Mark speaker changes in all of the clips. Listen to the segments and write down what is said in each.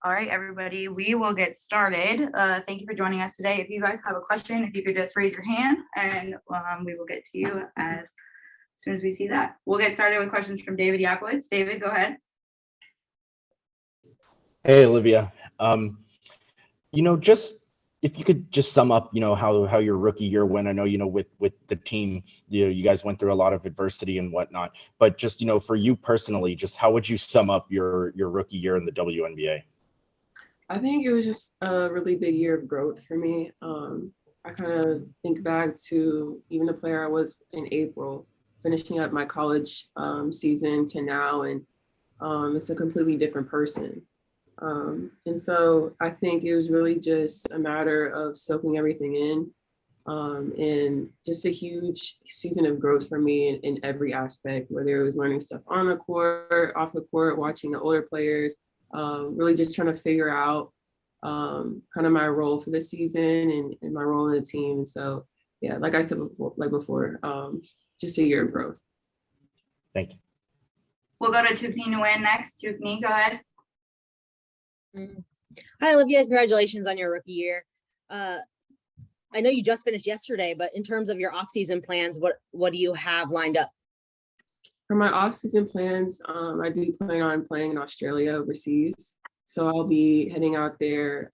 Speaker 1: All right, everybody, we will get started. Thank you for joining us today. If you guys have a question, if you could just raise your hand and we will get to you as soon as we see that. We'll get started with questions from David Yakowitz. David, go ahead.
Speaker 2: Hey, Olivia. Just if you could just sum up, how your rookie year went. I know, with the team, you guys went through a lot of adversity and whatnot, but just, for you personally, just how would you sum up your rookie year in the WNBA?
Speaker 3: I think it was just a really big year of growth for me. I kind of think back to even the player I was in April, finishing up my college season to now, and it's a completely different person. And so I think it was really just a matter of soaking everything in, and just a huge season of growth for me in every aspect, whether it was learning stuff on the court, off the court, watching the older players, really just trying to figure out kind of my role for the season and my role in the team. And so, yeah, like I said before, just a year of growth.
Speaker 2: Thank you.
Speaker 1: We'll go to Tukni Nguyen next. Tukni, go ahead.
Speaker 4: Hi, Olivia. Congratulations on your rookie year. I know you just finished yesterday, but in terms of your off-season plans, what do you have lined up?
Speaker 3: For my off-season plans, I do plan on playing in Australia overseas. So I'll be heading out there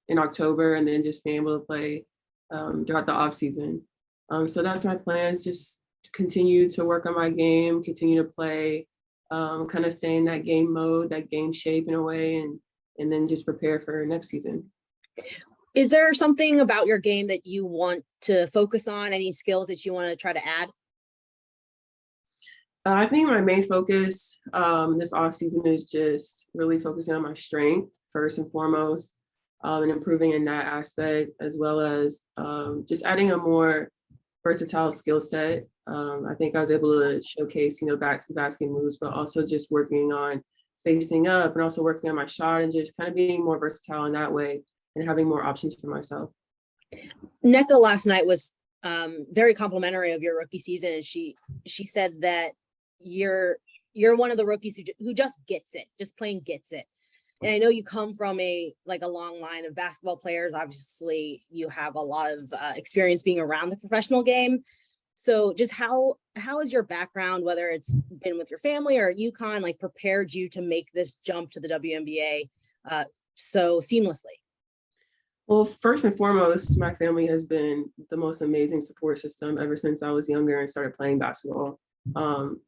Speaker 3: in October and then just being able to play throughout the off-season. So that's my plans, just continue to work on my game, continue to play, kind of stay in that game mode, that game shape in a way, and then just prepare for next season.
Speaker 4: Is there something about your game that you want to focus on? Any skills that you want to try to add?
Speaker 3: I think my main focus this offseason is just really focusing on my strength first and foremost, and improving in that aspect, as well as just adding a more versatile skill set. I think I was able to showcase, back to basket moves, but also just working on facing up and also working on my shot and just kind of being more versatile in that way and having more options for myself.
Speaker 4: Nneka last night was very complimentary of your rookie season, and she said that you're one of the rookies who just gets it, just plain gets it. And I know you come from a long line of basketball players. Obviously, you have a lot of experience being around the professional game. So just how has your background, whether it's been with your family or at UConn, prepared you to make this jump to the WNBA so seamlessly?
Speaker 3: Well, first and foremost, my family has been the most amazing support system ever since I was younger and started playing basketball.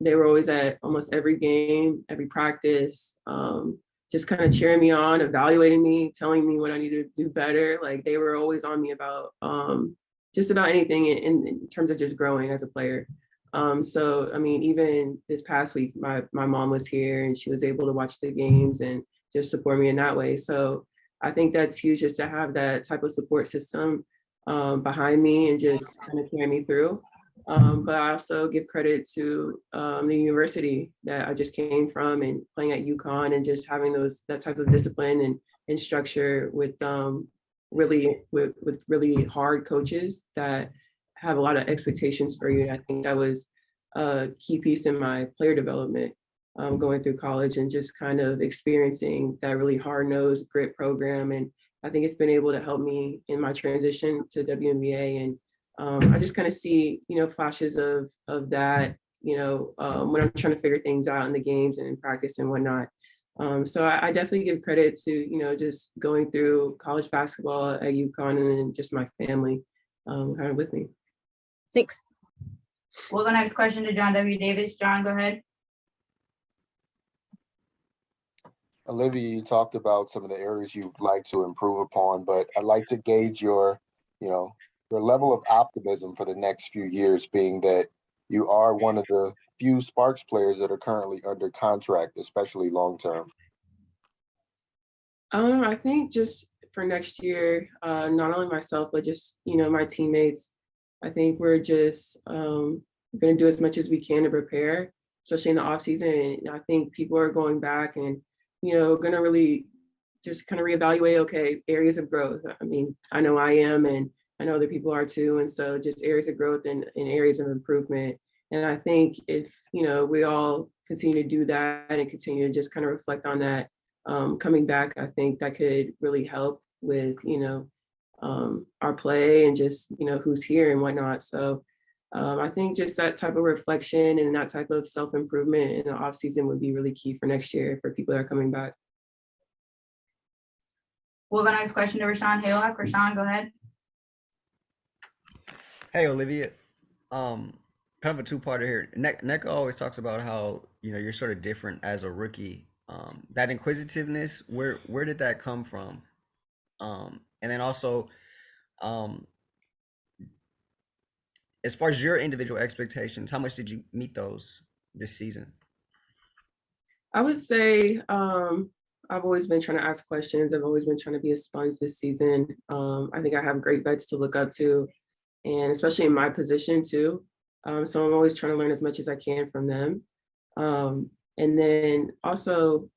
Speaker 3: They were always at almost every game, every practice, just kind of cheering me on, evaluating me, telling me what I needed to do better. They were always on me about just about anything in terms of just growing as a player. So, I mean, even this past week, my mom was here and she was able to watch the games and just support me in that way. So I think that's huge, just to have that type of support system behind me and just kind of carry me through. But I also give credit to the university that I just came from and playing at UConn and just having that type of discipline and structure with really hard coaches that have a lot of expectations for you. And I think that was a key piece in my player development going through college and just kind of experiencing that really hard-nosed grit program. And I think it's been able to help me in my transition to WNBA. And I just kind of see, flashes of that, when I'm trying to figure things out in the games and in practice and whatnot. So I definitely give credit to, just going through college basketball at UConn and then just my family kind of with me.
Speaker 4: Thanks.
Speaker 1: We'll go next question to John W. Davis. John, go ahead.
Speaker 5: Olivia, you talked about some of the areas you'd like to improve upon, but I'd like to gauge your level of optimism for the next few years, being that you are one of the few Sparks players that are currently under contract, especially long-term.
Speaker 3: I think just for next year, not only myself, but just, my teammates, I think we're just going to do as much as we can to prepare, especially in the off season. And I think people are going back and, going to really just kind of reevaluate, okay, areas of growth. I mean, I know I am, and I know other people are too. And so just areas of growth and areas of improvement. And I think if, we all continue to do that and continue to just kind of reflect on that, coming back, I think that could really help with, our play and just, who's here and whatnot. So I think just that type of reflection and that type of self-improvement in the off season would be really key for next year for people that are coming back.
Speaker 1: We'll go next question to Rashawn Haylock. Rashawn, go ahead.
Speaker 6: Hey, Olivia. Kind of a two-parter here. Neka always talks about how, you're sort of different as a rookie. That inquisitiveness, where did that come from? And then also, as far as your individual expectations, how much did you meet those this season?
Speaker 3: I would say I've always been trying to ask questions. I've always been trying to be a sponge this season. I think I have great vets to look up to, and especially in my position too. So I'm always trying to learn as much as I can from them. And then also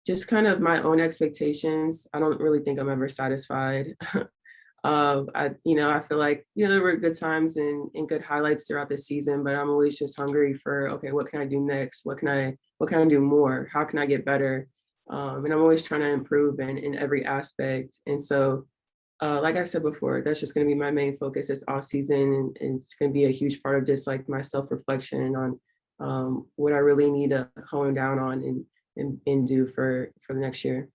Speaker 3: just kind of my own expectations. I don't really think I'm ever satisfied. I feel like, there were good times and good highlights throughout the season, but I'm always just hungry for, okay, what can I do next? What can I do more? How can I get better? And I'm always trying to improve in every aspect. And so, like I said before, that's just going to be my main focus this off season. And it's going to be a huge part of just like my self-reflection on what I really need to hone down on and do for the next year.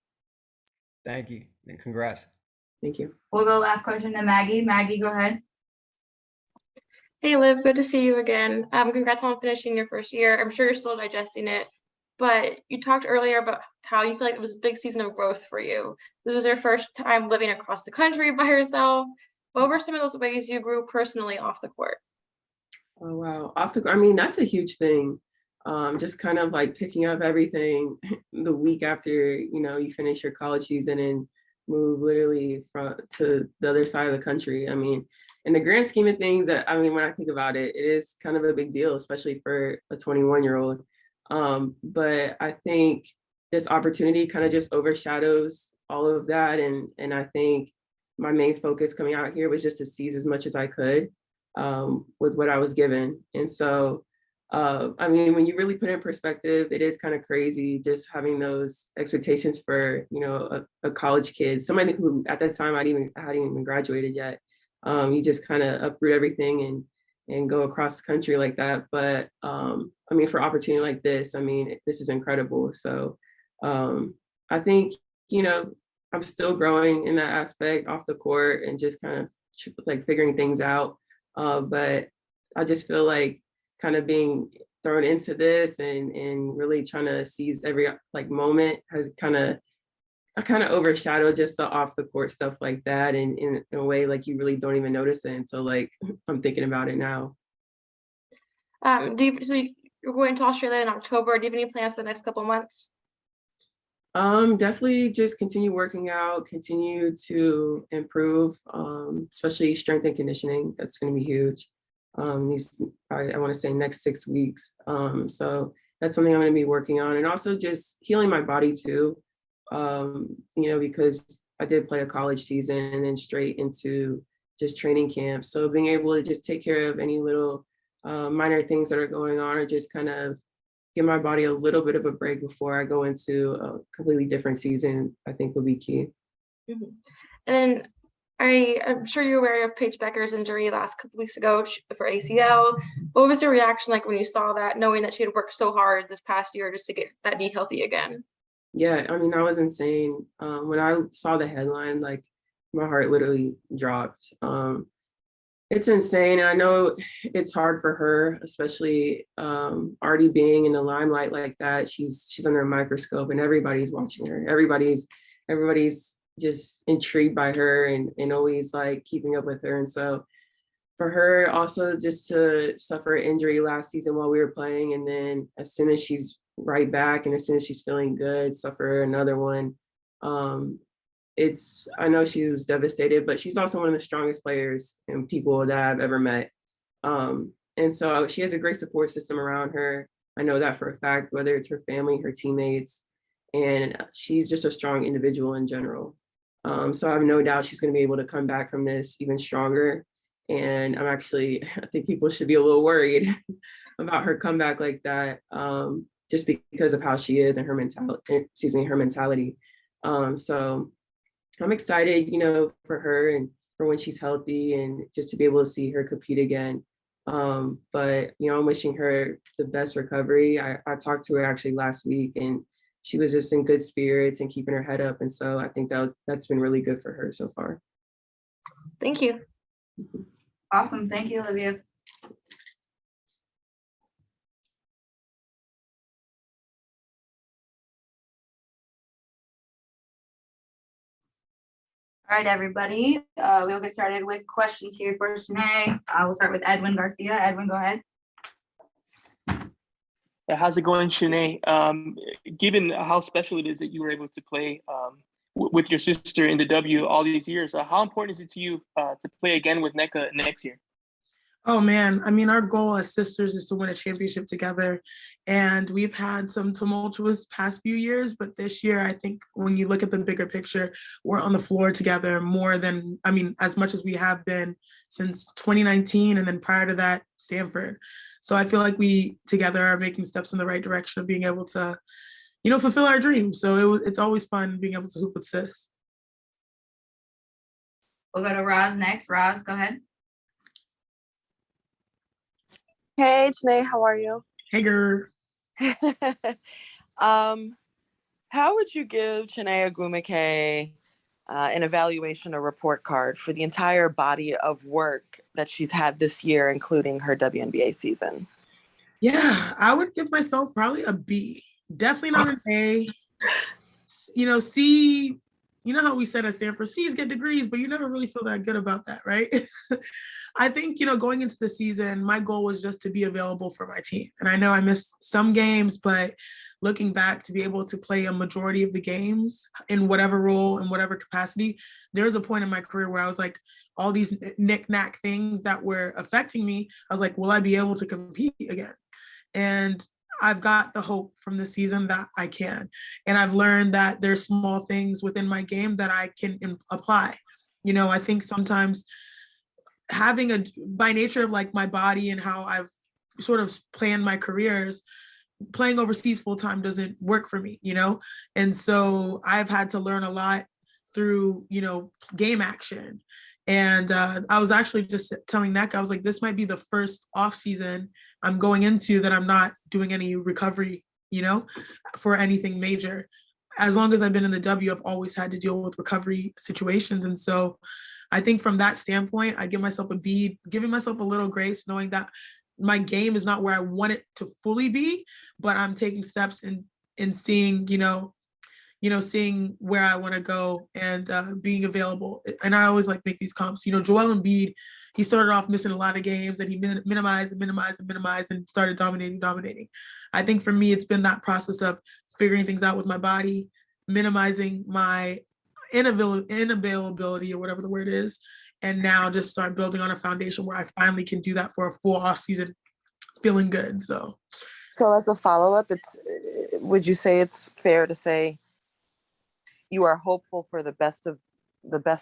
Speaker 6: Thank you, and congrats.
Speaker 3: Thank you.
Speaker 1: We'll go last question to Maggie. Maggie, go ahead.
Speaker 7: Hey, Liv, good to see you again. Congrats on finishing your first year. I'm sure you're still digesting it, but you talked earlier about how you feel like it was a big season of growth for you. This was your first time living across the country by yourself. What were some of those ways you grew personally off the court?
Speaker 3: Oh, wow. That's a huge thing. Just kind of like picking up everything the week after, you finish your college season and move literally to the other side of the country. In the grand scheme of things, when I think about it, it is kind of a big deal, especially for a 21-year-old. But I think this opportunity kind of just overshadows all of that. And I think my main focus coming out here was just to seize as much as I could with what I was given. And so, when you really put it in perspective, it is kind of crazy just having those expectations for, a college kid, somebody who at that time I hadn't even graduated yet. You just kind of uproot everything and go across the country like that. But for opportunity like this, this is incredible. So I think, I'm still growing in that aspect off the court and just kind of like figuring things out. But I just feel like kind of being thrown into this and really trying to seize every moment has kind of overshadowed just the off the court stuff like that, and in a way like you really don't even notice it until like I'm thinking about it now.
Speaker 7: So you're going to Australia in October. Do you have any plans for the next couple of months?
Speaker 3: Definitely just continue working out, continue to improve, especially strength and conditioning. That's going to be huge. I want to say next 6 weeks. So that's something I'm going to be working on, and also just healing my body too. Because I did play a college season and then straight into just training camp. So being able to just take care of any little minor things that are going on, or just kind of give my body a little bit of a break before I go into a completely different season, I think would be key.
Speaker 7: Mm-hmm. And then I'm sure you're aware of Paige Becker's injury last couple weeks ago for ACL. What was your reaction like when you saw that, knowing that she had worked so hard this past year just to get that knee healthy again?
Speaker 3: Yeah, that was insane. When I saw the headline, like my heart literally dropped. It's insane. And I know it's hard for her, especially already being in the limelight like that. She's under a microscope and everybody's watching her. Everybody's just intrigued by her and always like keeping up with her. And so for her also just to suffer an injury last season while we were playing, and then as soon as she's right back and as soon as she's feeling good, suffer another one. I know she was devastated, but she's also one of the strongest players and people that I've ever met. And so she has a great support system around her. I know that for a fact, whether it's her family, her teammates, and she's just a strong individual in general. So I have no doubt she's going to be able to come back from this even stronger. And I think people should be a little worried about her comeback like that. just because of how she is and her mentality. So I'm excited, for her and for when she's healthy and just to be able to see her compete again. But I'm wishing her the best recovery. I talked to her actually last week, and she was just in good spirits and keeping her head up. And so I think that's been really good for her so far.
Speaker 7: Thank you.
Speaker 1: Awesome. Thank you, Olivia. All right, everybody. We'll get started with questions here for Chiney. We'll start with Edwin Garcia. Edwin, go ahead.
Speaker 8: Yeah, how's it going, Chiney? Given how special it is that you were able to play with your sister in the W all these years, how important is it to you to play again with Nneka next year?
Speaker 9: Oh man, I mean, our goal as sisters is to win a championship together. And we've had some tumultuous past few years, but this year, I think when you look at the bigger picture, we're on the floor together more than, as much as we have been since 2019. And then prior to that, Stanford. So I feel like we together are making steps in the right direction of being able to, fulfill our dreams. So it's always fun being able to hoop with sis.
Speaker 1: We'll go to Roz next. Roz, go ahead.
Speaker 10: Hey, Janae, how are you?
Speaker 9: Hey, girl.
Speaker 10: How would you give Chiney Ogwumike an evaluation or report card for the entire body of work that she's had this year, including her WNBA season?
Speaker 9: Yeah, I would give myself probably a B. Definitely not an A. C, how we said at Stanford, C's get degrees, but you never really feel that good about that, right? I think, going into the season, my goal was just to be available for my team. And I know I missed some games, but looking back, to be able to play a majority of the games in whatever role, in whatever capacity, there was a point in my career where I was like, all these knick-knack things that were affecting me, I was like, will I be able to compete again? And I've got the hope from the season that I can. And I've learned that there's small things within my game that I can apply. I think sometimes having by nature of like my body and how I've sort of planned my careers, playing overseas full time doesn't work for me, And so I've had to learn a lot through, game action. And I was actually just telling Nneka, I was like, this might be the first off season I'm going into that I'm not doing any recovery, for anything major. As long as I've been in the W, I've always had to deal with recovery situations. And so I think from that standpoint, I give myself a B, giving myself a little grace, knowing that my game is not where I want it to fully be, but I'm taking steps in seeing, seeing where I want to go and being available. And I always make these comps. Joel Embiid, he started off missing a lot of games and he minimized and started dominating. I think for me, it's been that process of figuring things out with my body, minimizing my inavailability or whatever the word is, and now just start building on a foundation where I finally can do that for a full off season, feeling good. So
Speaker 10: as a follow-up, would you say it's fair to say you are hopeful for the best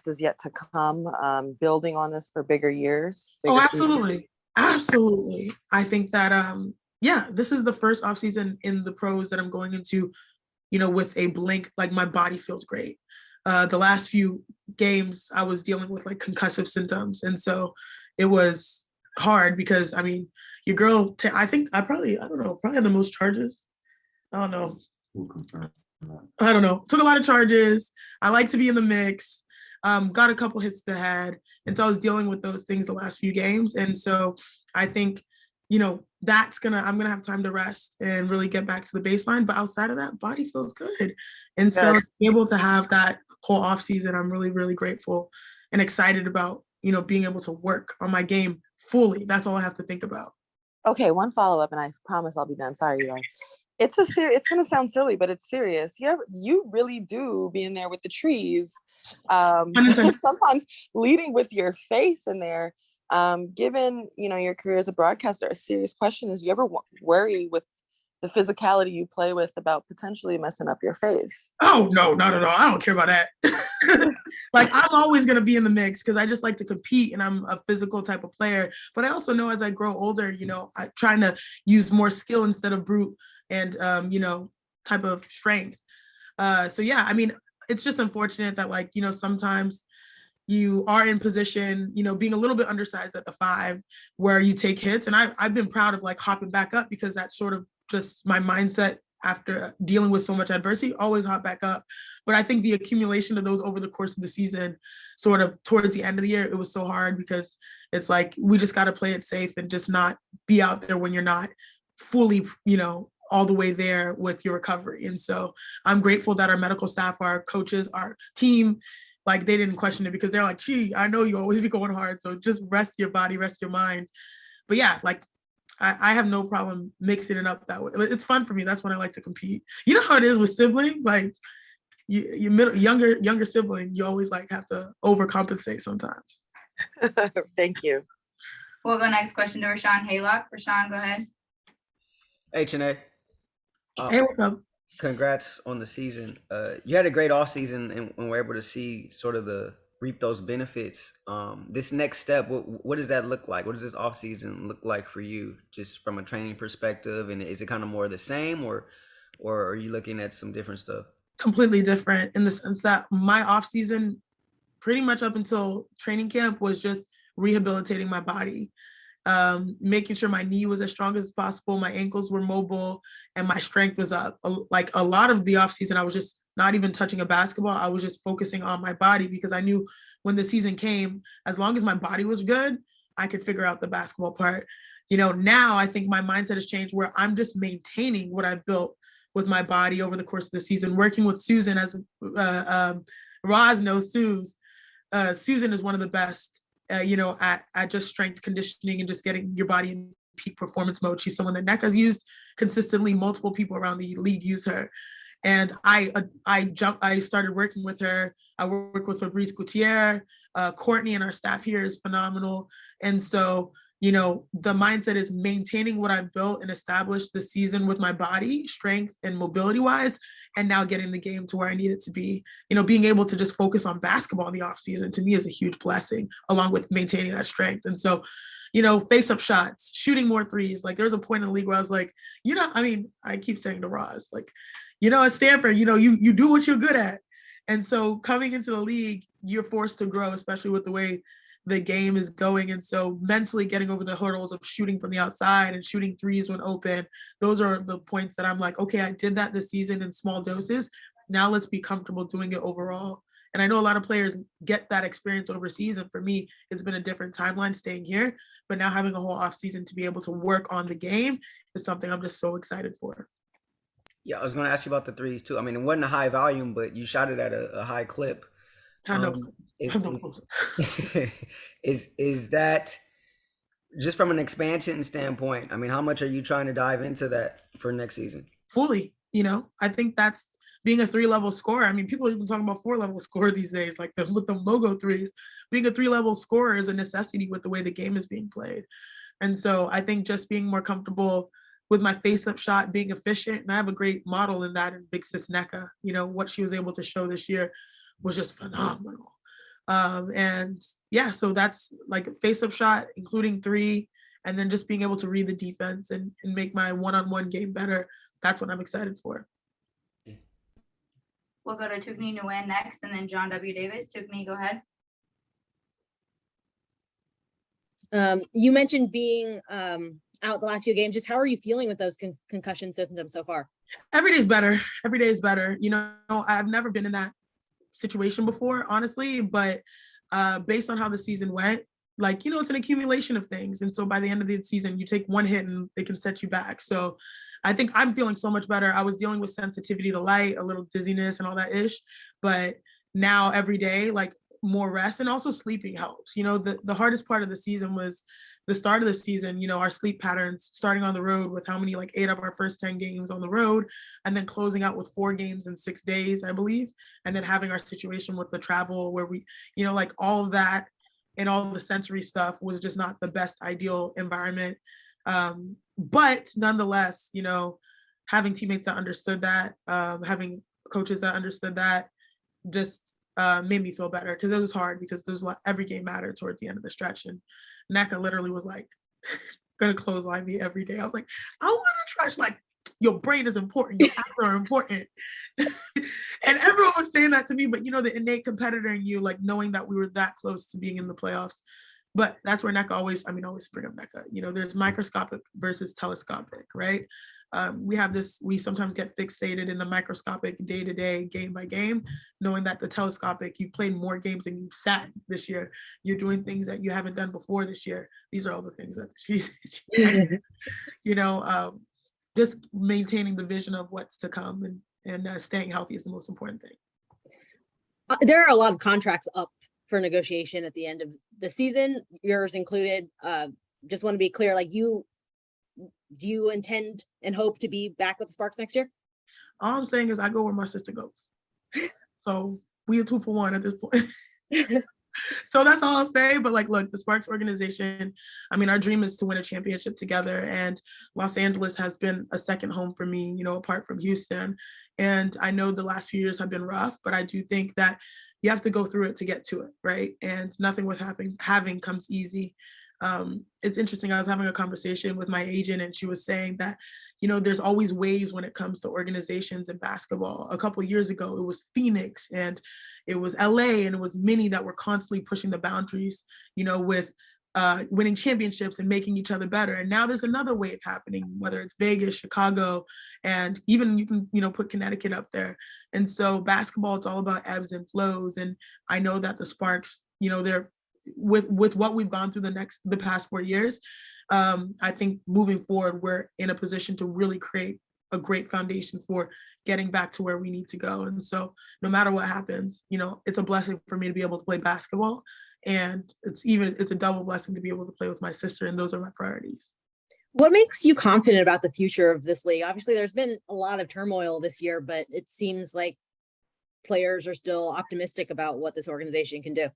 Speaker 10: is yet to come, building on this for bigger years?
Speaker 9: Absolutely. Absolutely. I think that, this is the first off season in the pros that I'm going into, with a blink, my body feels great. The last few games I was dealing with concussive symptoms. And so it was hard because, your girl, I probably had the most charges. I don't know. Took a lot of charges. I like to be in the mix. Got a couple hits to the head. And so I was dealing with those things the last few games. And so I think, I'm gonna have time to rest and really get back to the baseline. But outside of that, body feels good. And so able to have that whole off season, I'm really, really grateful and excited about, being able to work on my game fully. That's all I have to think about.
Speaker 10: Okay, one follow-up, and I promise I'll be done. Sorry, you guys. It's gonna sound silly, but it's serious. You really do be in there with the trees. Sometimes leading with your face in there. Given your career as a broadcaster, a serious question is: you ever worry with the physicality you play with about potentially messing up your face?
Speaker 9: Oh no, not at all. I don't care about that. Like, I'm always going to be in the mix because I just like to compete and I'm a physical type of player. But I also know as I grow older, you know, I'm trying to use more skill instead of brute and, you know, type of strength. So, yeah, I mean, it's just unfortunate that, like, you know, sometimes you are in position, you know, being a little bit undersized at the 5 where you take hits. And I've been proud of like hopping back up because that's sort of just my mindset after dealing with so much adversity, always hop back up. But I think the accumulation of those over the course of the season, sort of towards the end of the year, it was so hard because it's like, we just got to play it safe and just not be out there when you're not fully, you know, all the way there with your recovery. And so I'm grateful that our medical staff, our coaches, our team, like they didn't question it because they're like, gee, I know you always be going hard. So just rest your body, rest your mind. But yeah, like I have no problem mixing it up that way. It's fun for me. That's when I like to compete. You know how it is with siblings, like younger sibling, you always like have to overcompensate sometimes.
Speaker 10: Thank you.
Speaker 1: We'll go next question to Rashawn Haylock. Rashawn, go ahead.
Speaker 6: Hey, Chiney.
Speaker 9: Hey, what's up?
Speaker 6: Congrats on the season. You had a great off season and we're able to see sort of reap those benefits. This next step, what does that look like? What does this off season look like for you, just from a training perspective? And is it kind of more the same, or are you looking at some different stuff?
Speaker 9: Completely different in the sense that my off season, pretty much up until training camp, was just rehabilitating my body. Making sure my knee was as strong as possible, my ankles were mobile, and my strength was up. Like a lot of the offseason, I was just not even touching a basketball. I was just focusing on my body because I knew when the season came, as long as my body was good, I could figure out the basketball part. You know, now I think my mindset has changed where I'm just maintaining what I've built with my body over the course of the season, working with Susan, as Roz knows Susan is one of the best, you know, at just strength conditioning and just getting your body in peak performance mode. She's someone that NECA's used consistently. Multiple people around the league use her. And I started working with her. I work with Fabrice Gutierrez, Courtney, and our staff here is phenomenal. And so, you know, the mindset is maintaining what I've built and established this season with my body, strength and mobility wise, and now getting the game to where I need it to be. You know, being able to just focus on basketball in the off season to me is a huge blessing, along with maintaining that strength. And so, you know, face-up shots, shooting more threes. Like, there's a point in the league where I was like, you know, I mean, I keep saying to Roz, like, you know, at Stanford, you know, you do what you're good at. And so coming into the league, you're forced to grow, especially with the way the game is going. And so mentally getting over the hurdles of shooting from the outside and shooting threes when open, those are the points that I'm like, okay, I did that this season in small doses. Now let's be comfortable doing it overall. And I know a lot of players get that experience overseas. And for me, it's been a different timeline staying here. But now having a whole off season to be able to work on the game is something I'm just so excited for.
Speaker 6: Yeah, I was going to ask you about the threes too. I mean, it wasn't a high volume, but you shot it at a high clip. Is that just from an expansion standpoint? I mean, how much are you trying to dive into that for next season?
Speaker 9: Fully, you know, I think that's being a 3-level scorer. I mean, people are even talking about 4-level scorer these days, like with the logo threes. Being a 3-level scorer is a necessity with the way the game is being played. And so I think just being more comfortable with my face-up shot, being efficient, and I have a great model in that in Big Sis NECA. You know, what she was able to show this year was just phenomenal. And yeah, so that's like a face-up shot, including 3, and then just being able to read the defense and make my one-on-one game better. That's what I'm excited for.
Speaker 1: We'll go to Tugni Nguyen next, and then John W. Davis. Tugni, go ahead.
Speaker 4: You mentioned being out the last few games. Just how are you feeling with those concussion symptoms so far?
Speaker 9: Every day's better. Every day is better. You know, I've never been in that situation before, honestly, but based on how the season went, like, you know, it's an accumulation of things. And so by the end of the season, you take one hit and it can set you back. So I think I'm feeling so much better. I was dealing with sensitivity to light, a little dizziness and all that ish, but now every day, like, more rest, and also sleeping helps. You know, the hardest part of the season was the start of the season, you know, our sleep patterns, starting on the road with how many, like 8 of our first 10 games on the road, and then closing out with 4 games in 6 days, I believe. And then having our situation with the travel where we, you know, like all of that and all the sensory stuff was just not the best ideal environment. But nonetheless, you know, having teammates that understood that, having coaches that understood that, just made me feel better because it was hard because every game mattered towards the end of the stretch. And NECA literally was like, gonna clothesline me every day. I was like, I want to trash, like, your brain is important, your acts are important. And everyone was saying that to me, but the innate competitor in you, like knowing that we were that close to being in the playoffs. But that's where NECA always bring up NECA. There's microscopic versus telescopic, right? We sometimes get fixated in the microscopic day-to-day, game by game, knowing that the telescopic, you played more games than you've sat this year. You're doing things that you haven't done before this year. These are all the things that she's just maintaining the vision of what's to come and staying healthy is the most important thing.
Speaker 4: There are a lot of contracts up for negotiation at the end of the season, yours included. Just want to be clear, like, do you intend and hope to be back with the Sparks next year?
Speaker 9: All I'm saying is I go where my sister goes. So we are 2 for 1 at this point. So that's all I'll say. But like, look, the Sparks organization, our dream is to win a championship together. And Los Angeles has been a second home for me, apart from Houston. And I know the last few years have been rough, but I do think that you have to go through it to get to it, right? And nothing with having comes easy. It's interesting. I was having a conversation with my agent, and she was saying that, there's always waves when it comes to organizations in basketball. A couple of years ago, it was Phoenix and it was LA and it was many that were constantly pushing the boundaries, with winning championships and making each other better. And now there's another wave happening, whether it's Vegas, Chicago, and even you can, put Connecticut up there. And so basketball, it's all about ebbs and flows. And I know that the Sparks, they're with what we've gone through the past 4 years, I think moving forward, we're in a position to really create a great foundation for getting back to where we need to go. And so no matter what happens, it's a blessing for me to be able to play basketball. And it's a double blessing to be able to play with my sister. And those are my priorities.
Speaker 4: What makes you confident about the future of this league? Obviously, there's been a lot of turmoil this year, but it seems like players are still optimistic about what this organization can do.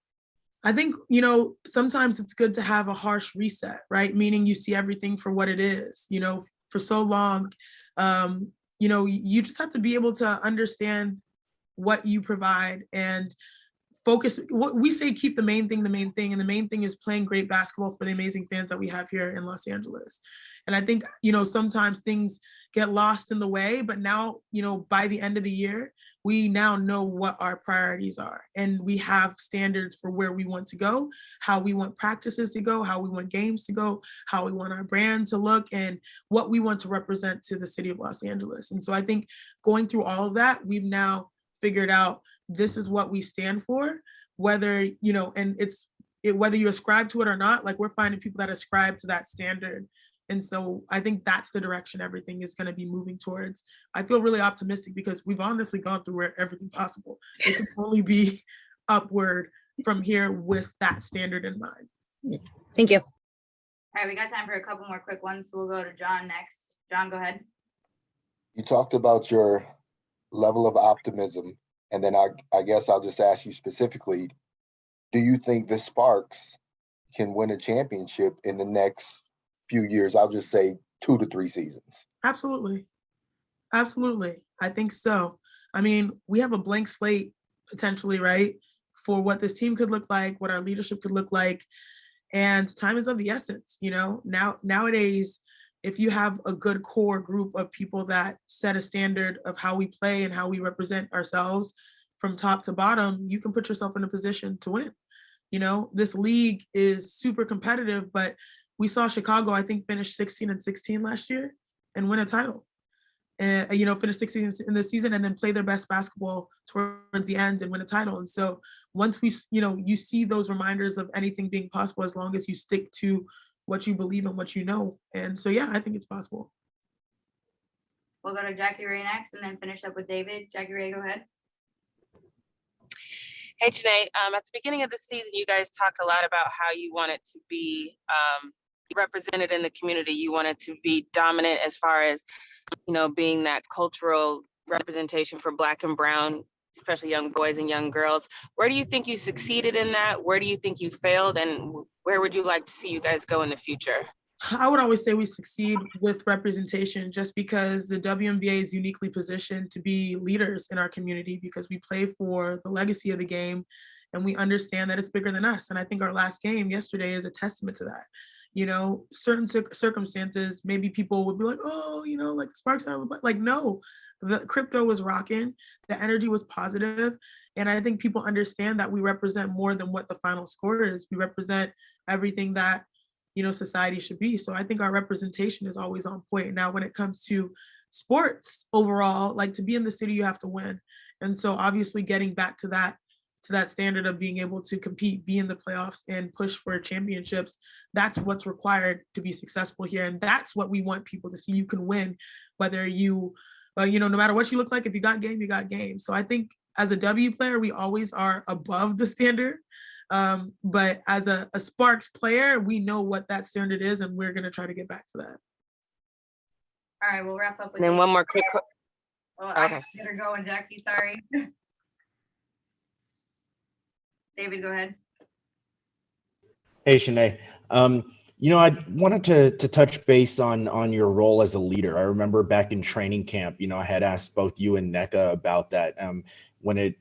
Speaker 9: I think, sometimes it's good to have a harsh reset, right? Meaning you see everything for what it is, for so long, you just have to be able to understand what you provide and focus. What we say, keep the main thing. And the main thing is playing great basketball for the amazing fans that we have here in Los Angeles. And I think, sometimes things get lost in the way, but now, by the end of the year, we now know what our priorities are. And we have standards for where we want to go, how we want practices to go, how we want games to go, how we want our brand to look, and what we want to represent to the city of Los Angeles. And so I think going through all of that, we've now figured out this is what we stand for, whether, and whether you ascribe to it or not, like we're finding people that ascribe to that standard. And so I think that's the direction everything is going to be moving towards. I feel really optimistic because we've honestly gone through everything possible. It can only be upward from here with that standard in mind.
Speaker 4: Thank you.
Speaker 1: All right, we got time for a couple more quick ones. So we'll go to John next. John, go ahead.
Speaker 5: You talked about your level of optimism, and then I guess I'll just ask you specifically, do you think the Sparks can win a championship in the next few years? I'll just say 2 to 3 seasons.
Speaker 9: Absolutely. I think so. We have a blank slate potentially, right, for what this team could look like, what our leadership could look like. And time is of the essence. Nowadays, if you have a good core group of people that set a standard of how we play and how we represent ourselves from top to bottom, you can put yourself in a position to win. This league is super competitive, but we saw Chicago, I think, finish 16-16 last year and win a title. And, finish 16 in the season and then play their best basketball towards the end and win a title. And so once you see those reminders of anything being possible as long as you stick to what you believe and what you know. And so, yeah, I think it's possible.
Speaker 1: We'll go to Jackie Rae next and then finish up with David. Jackie Rae, go ahead.
Speaker 11: Hey, Chiney. At the beginning of the season, you guys talked a lot about how you wanted to be represented in the community. You wanted to be dominant as far as, being that cultural representation for Black and Brown, especially young boys and young girls. Where do you think you succeeded in that? Where do you think you failed? And where would you like to see you guys go in the future?
Speaker 9: I would always say we succeed with representation just because the WNBA is uniquely positioned to be leaders in our community because we play for the legacy of the game and we understand that it's bigger than us. And I think our last game yesterday is a testament to that. You know, certain circumstances, maybe people would be like, oh, you know, like the Sparks are like, no, the crypto was rocking, the energy was positive. And I think people understand that we represent more than what the final score is. We represent everything that, you know, society should be. So I think our representation is always on point. Now, when it comes to sports overall, like to be in the city, you have to win. And so obviously getting back to that standard of being able to compete, be in the playoffs and push for championships, that's what's required to be successful here. And that's what we want people to see. You can win, whether you, you know, no matter what you look like, if you got game, you got game. So I think as a W player, we always are above the standard. But as a Sparks player, we know what that standard is and we're gonna try to get back to that.
Speaker 1: All right, we'll wrap up with
Speaker 11: And then one more quick.
Speaker 1: Oh,
Speaker 11: Okay.
Speaker 1: I better go, and Jackie, sorry. David, go ahead.
Speaker 2: Hey, Chiney. You know, I wanted to touch base on your role as a leader. I remember back in training camp, you know, I had asked both you and NECA about that when it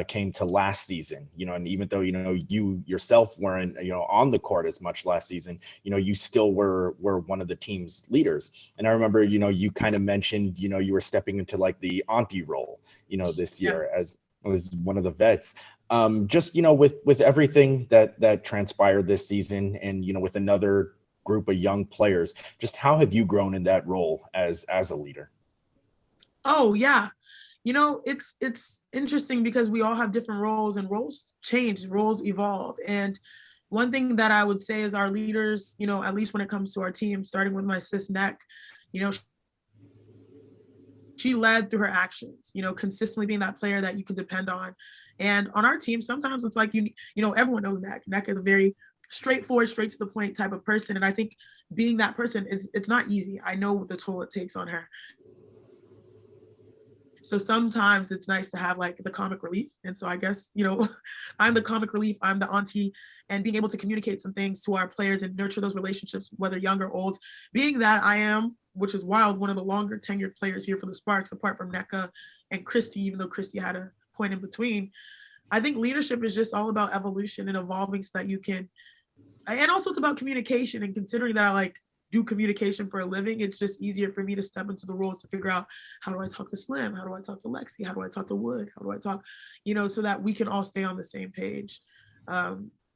Speaker 2: came to last season, you know, and even though, you know, you yourself weren't, you know, on the court as much last season, you know, you still were one of the team's leaders. And I remember, you know, you kind of mentioned, you know, you were stepping into like the auntie role, you know, this year as one of the vets. Just, you know, with everything that transpired this season and, you know, with another group of young players, just how have you grown in that role as a leader?
Speaker 9: Oh, yeah. You know, it's interesting because we all have different roles and roles change, roles evolve. And one thing that I would say is our leaders, you know, at least when it comes to our team, starting with my sis Neck, you know, she led through her actions, you know, consistently being that player that you can depend on. And on our team, sometimes it's like, you know, everyone knows Neck. Neck is a very straightforward, straight to the point type of person. And I think being that person, it's not easy. I know the toll it takes on her. So sometimes it's nice to have like the comic relief. And so I guess, you know, I'm the comic relief, I'm the auntie, and being able to communicate some things to our players and nurture those relationships, whether young or old, being that I am, which is wild, one of the longer tenured players here for the Sparks, apart from NECA and Kristi, even though Kristi had a point in between. I think leadership is just all about evolution and evolving so that you can, and also it's about communication, and considering that I like do communication for a living, it's just easier for me to step into the roles to figure out how do I talk to Slim, how do I talk to Lexie, how do I talk to Wood, how do I talk, you know, so that we can all stay on the same page.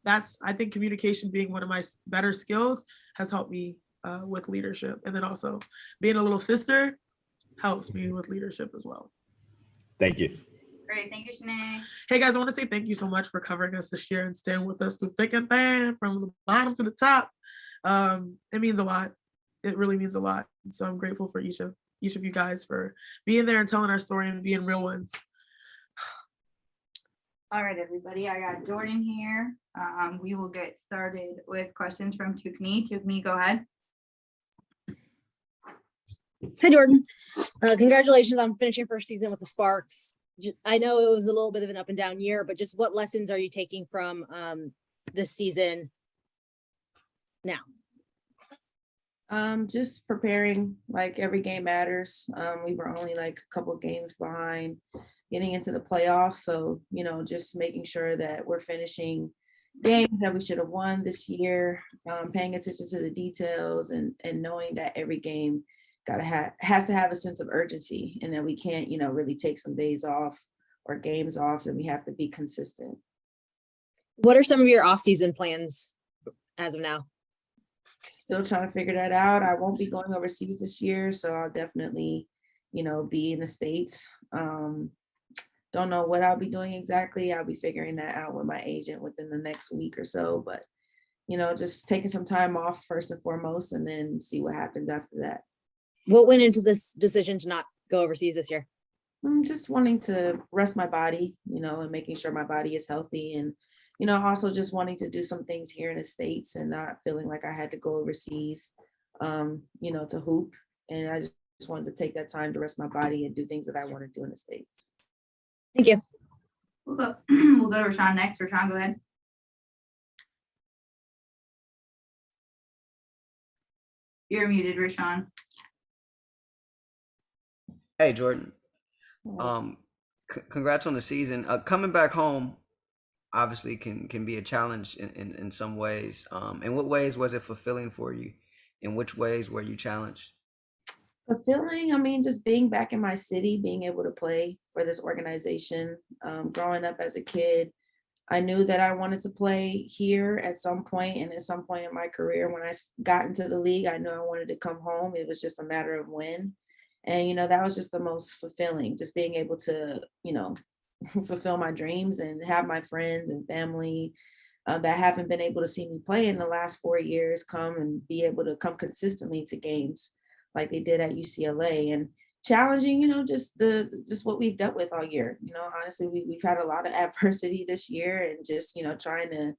Speaker 9: That's, I think communication being one of my better skills has helped me with leadership. And then also being a little sister helps me with leadership as well.
Speaker 2: Thank you.
Speaker 1: Great, thank you, Chiney.
Speaker 9: Hey guys, I want to say thank you so much for covering us this year and staying with us through thick and thin, from the bottom to the top. It means a lot. It really means a lot. So I'm grateful for each of you guys for being there and telling our story and being real ones.
Speaker 1: All right, everybody, I got Jordan here. We will get started with questions from Tukni. Tukni, go ahead.
Speaker 4: Hi, Jordan. Congratulations on finishing first season with the Sparks. I know it was a little bit of an up and down year, but just what lessons are you taking from this season now?
Speaker 12: Just preparing, like every game matters. We were only like a couple of games behind getting into the playoffs. So, you know, just making sure that we're finishing games that we should have won this year, paying attention to the details and knowing that every game has to have a sense of urgency, and that we can't, you know, really take some days off or games off, and we have to be consistent.
Speaker 4: What are some of your off-season plans as of now?
Speaker 12: Still trying to figure that out. I won't be going overseas this year, so I'll definitely, you know, be in the States. Don't know what I'll be doing exactly. I'll be figuring that out with my agent within the next week or so, but, you know, just taking some time off first and foremost, and then see what happens after that.
Speaker 4: What went into this decision to not go overseas this year?
Speaker 12: I'm just wanting to rest my body, you know, and making sure my body is healthy, and, you know, also just wanting to do some things here in the States and not feeling like I had to go overseas, you know, to hoop. And I just wanted to take that time to rest my body and do things that I want to do in the States.
Speaker 4: Thank you.
Speaker 1: We'll go to Rashawn next. Rashawn, go ahead. You're muted, Rashawn.
Speaker 6: Hey, Jordan. Congrats on the season. Coming back home obviously can be a challenge in some ways. In what ways was it fulfilling for you? In which ways were you challenged?
Speaker 12: Fulfilling, I mean, just being back in my city, being able to play for this organization. Growing up as a kid, I knew that I wanted to play here at some point, and at some point in my career, when I got into the league, I knew I wanted to come home. It was just a matter of when. And, you know, that was just the most fulfilling, just being able to, you know, fulfill my dreams and have my friends and family that haven't been able to see me play in the last 4 years come and be able to come consistently to games like they did at UCLA. And challenging, you know, just what we've dealt with all year. You know, honestly, we've had a lot of adversity this year, and just, you know, trying to,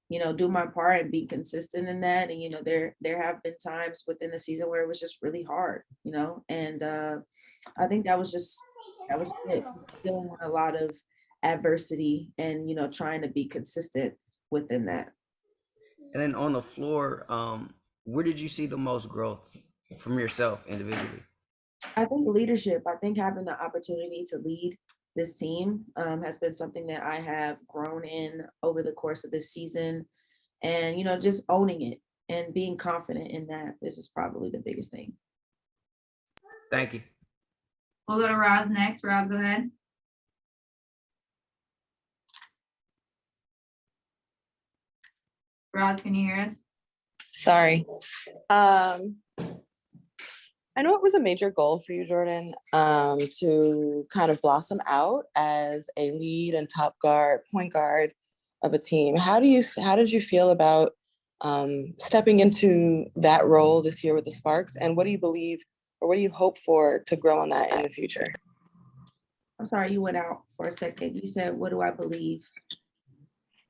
Speaker 12: you know, do my part and be consistent in that. And, you know, there have been times within the season where it was just really hard, you know, and I think that was it. Dealing with a lot of adversity and, you know, trying to be consistent within that.
Speaker 6: And then on the floor, where did you see the most growth from yourself individually?
Speaker 12: I think leadership. I think having the opportunity to lead this team has been something that I have grown in over the course of this season. And, you know, just owning it and being confident in that. This is probably the biggest thing.
Speaker 6: Thank you.
Speaker 1: We'll go to Roz next. Roz, go ahead. Roz, can you hear us?
Speaker 10: Sorry. I know it was a major goal for you, Jordan, to kind of blossom out as a lead and point guard of a team. How did you feel about stepping into that role this year with the Sparks? And what do you believe, or what do you hope for to grow on that in the future?
Speaker 12: I'm sorry, you went out for a second. You said, what do I believe?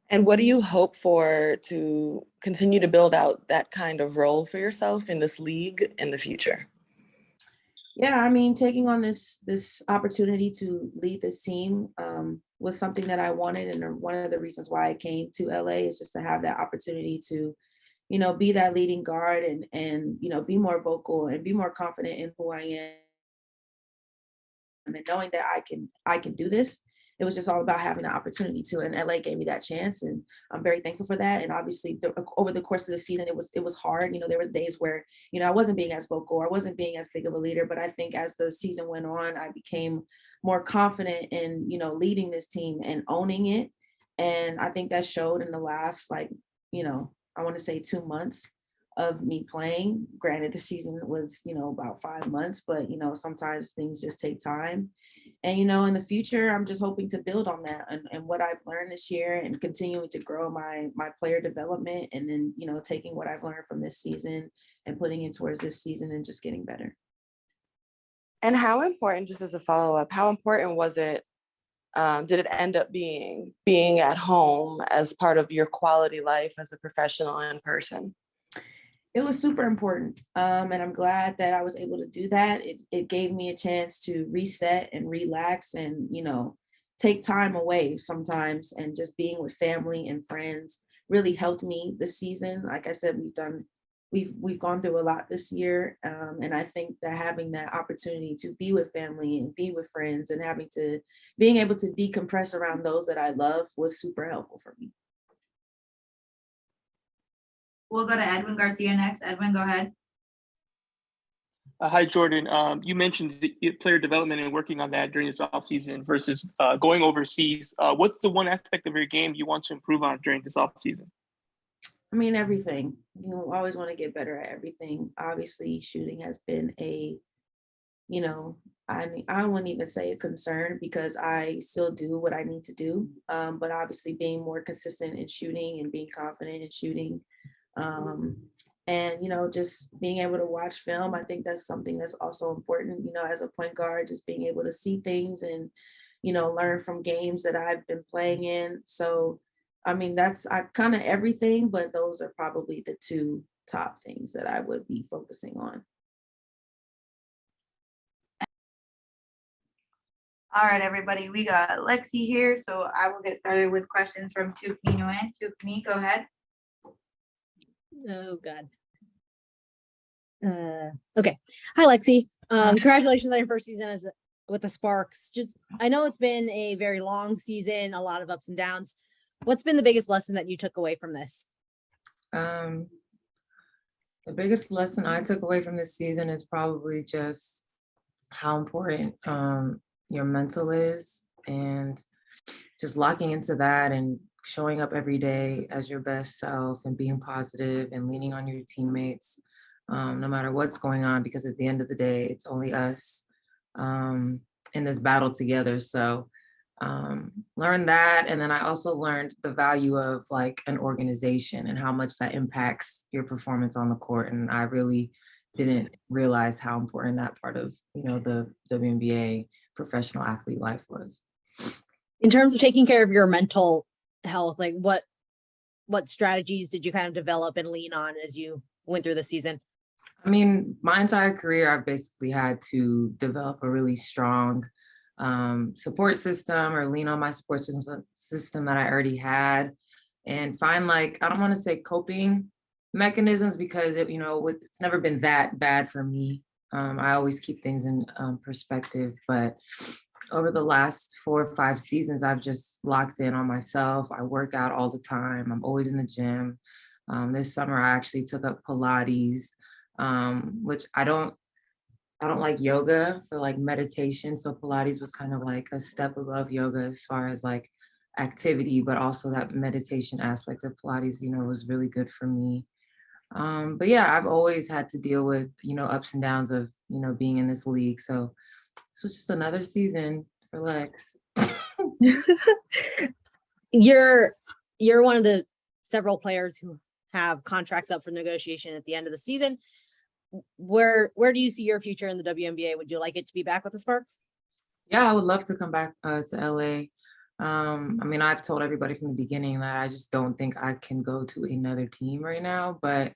Speaker 10: And what do you hope for to continue to build out that kind of role for yourself in this league in the future?
Speaker 12: Yeah, I mean, taking on this opportunity to lead this team was something that I wanted. And one of the reasons why I came to LA is just to have that opportunity to, you know, be that leading guard and, you know, be more vocal and be more confident in who I am. And knowing that I can do this. It was just all about having the opportunity to, and LA gave me that chance, and I'm very thankful for that. And obviously over the course of the season, it was hard. You know, there were days where, you know, I wasn't being as vocal, I wasn't being as big of a leader, but I think as the season went on, I became more confident in, you know, leading this team and owning it. And I think that showed in the last, like, you know, I want to say 2 months of me playing. Granted, the season was, you know, about 5 months, but, you know, sometimes things just take time. And, you know, in the future, I'm just hoping to build on that and what I've learned this year and continuing to grow my player development, and then, you know, taking what I've learned from this season and putting it towards this season and just getting better.
Speaker 10: And how important, just as a follow-up, how important was it, did it end up being at home as part of your quality life as a professional in person?
Speaker 12: It was super important. And I'm glad that I was able to do that. It gave me a chance to reset and relax and, you know, take time away sometimes, and just being with family and friends really helped me this season. Like I said, we've gone through a lot this year. And I think that having that opportunity to be with family and be with friends and being able to decompress around those that I love was super helpful for me.
Speaker 1: We'll go to Edwin Garcia next. Edwin, go ahead.
Speaker 8: Hi, Jordan. You mentioned the player development and working on that during this offseason versus going overseas. What's the one aspect of your game you want to improve on during this offseason?
Speaker 12: I mean, everything. You always want to get better at everything. Obviously, shooting has been you know, I wouldn't even say a concern, because I still do what I need to do. But obviously being more consistent in shooting and being confident in shooting. And, you know, just being able to watch film, I think that's something that's also important, you know, as a point guard, just being able to see things and, you know, learn from games that I've been playing in. So, I mean, that's kind of everything, but those are probably the two top things that I would be focusing on.
Speaker 1: All right, everybody, we got Lexie here, so I will get started with questions from Tukni Nguyen. Tukni, go ahead.
Speaker 4: Oh, God. Okay. Hi, Lexie. Congratulations on your first season with the Sparks. I know it's been a very long season, a lot of ups and downs. What's been the biggest lesson that you took away from this?
Speaker 12: The biggest lesson I took away from this season is probably just how important your mental is, and just locking into that and showing up every day as your best self and being positive and leaning on your teammates, no matter what's going on, because at the end of the day, it's only us in this battle together. So learned that. And then I also learned the value of like an organization and how much that impacts your performance on the court. And I really didn't realize how important that part of, the WNBA professional athlete life was.
Speaker 4: In terms of taking care of your mental health, like what strategies did you kind of develop and lean on as you went through the season?
Speaker 12: I mean, my entire career, I've basically had to develop a really strong support system, or lean on my support system that I already had, and find, like, I don't want to say coping mechanisms, because it's never been that bad for me. I always keep things in perspective, but over the last 4 or 5 seasons, I've just locked in on myself. I work out all the time. I'm always in the gym. This summer, I actually took up Pilates, which I don't like yoga for like meditation. So Pilates was kind of like a step above yoga as far as like activity, but also that meditation aspect of Pilates, was really good for me. But yeah, I've always had to deal with, ups and downs of, being in this league. So this was just another season for Lex.
Speaker 4: You're one of the several players who have contracts up for negotiation at the end of the season. Where do you see your future in the WNBA? Would you like it to be back with the Sparks?
Speaker 12: Yeah, I would love to come back to LA. I mean, I've told everybody from the beginning that I just don't think I can go to another team right now, but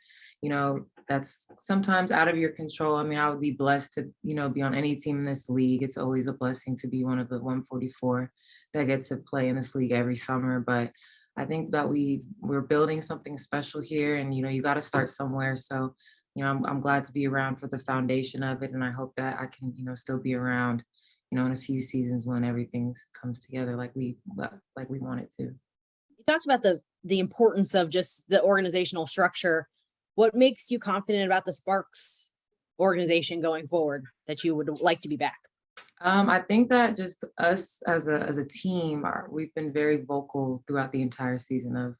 Speaker 12: that's sometimes out of your control. I mean, I would be blessed to, be on any team in this league. It's always a blessing to be one of the 144 that get to play in this league every summer. But I think that we're building something special here, and you got to start somewhere. So I'm glad to be around for the foundation of it, and I hope that I can still be around in a few seasons when everything comes together like we want it to.
Speaker 4: You talked about the importance of just the organizational structure. What makes you confident about the Sparks organization going forward, that you would like to be back?
Speaker 12: I think that just us as a team, we've been very vocal throughout the entire season of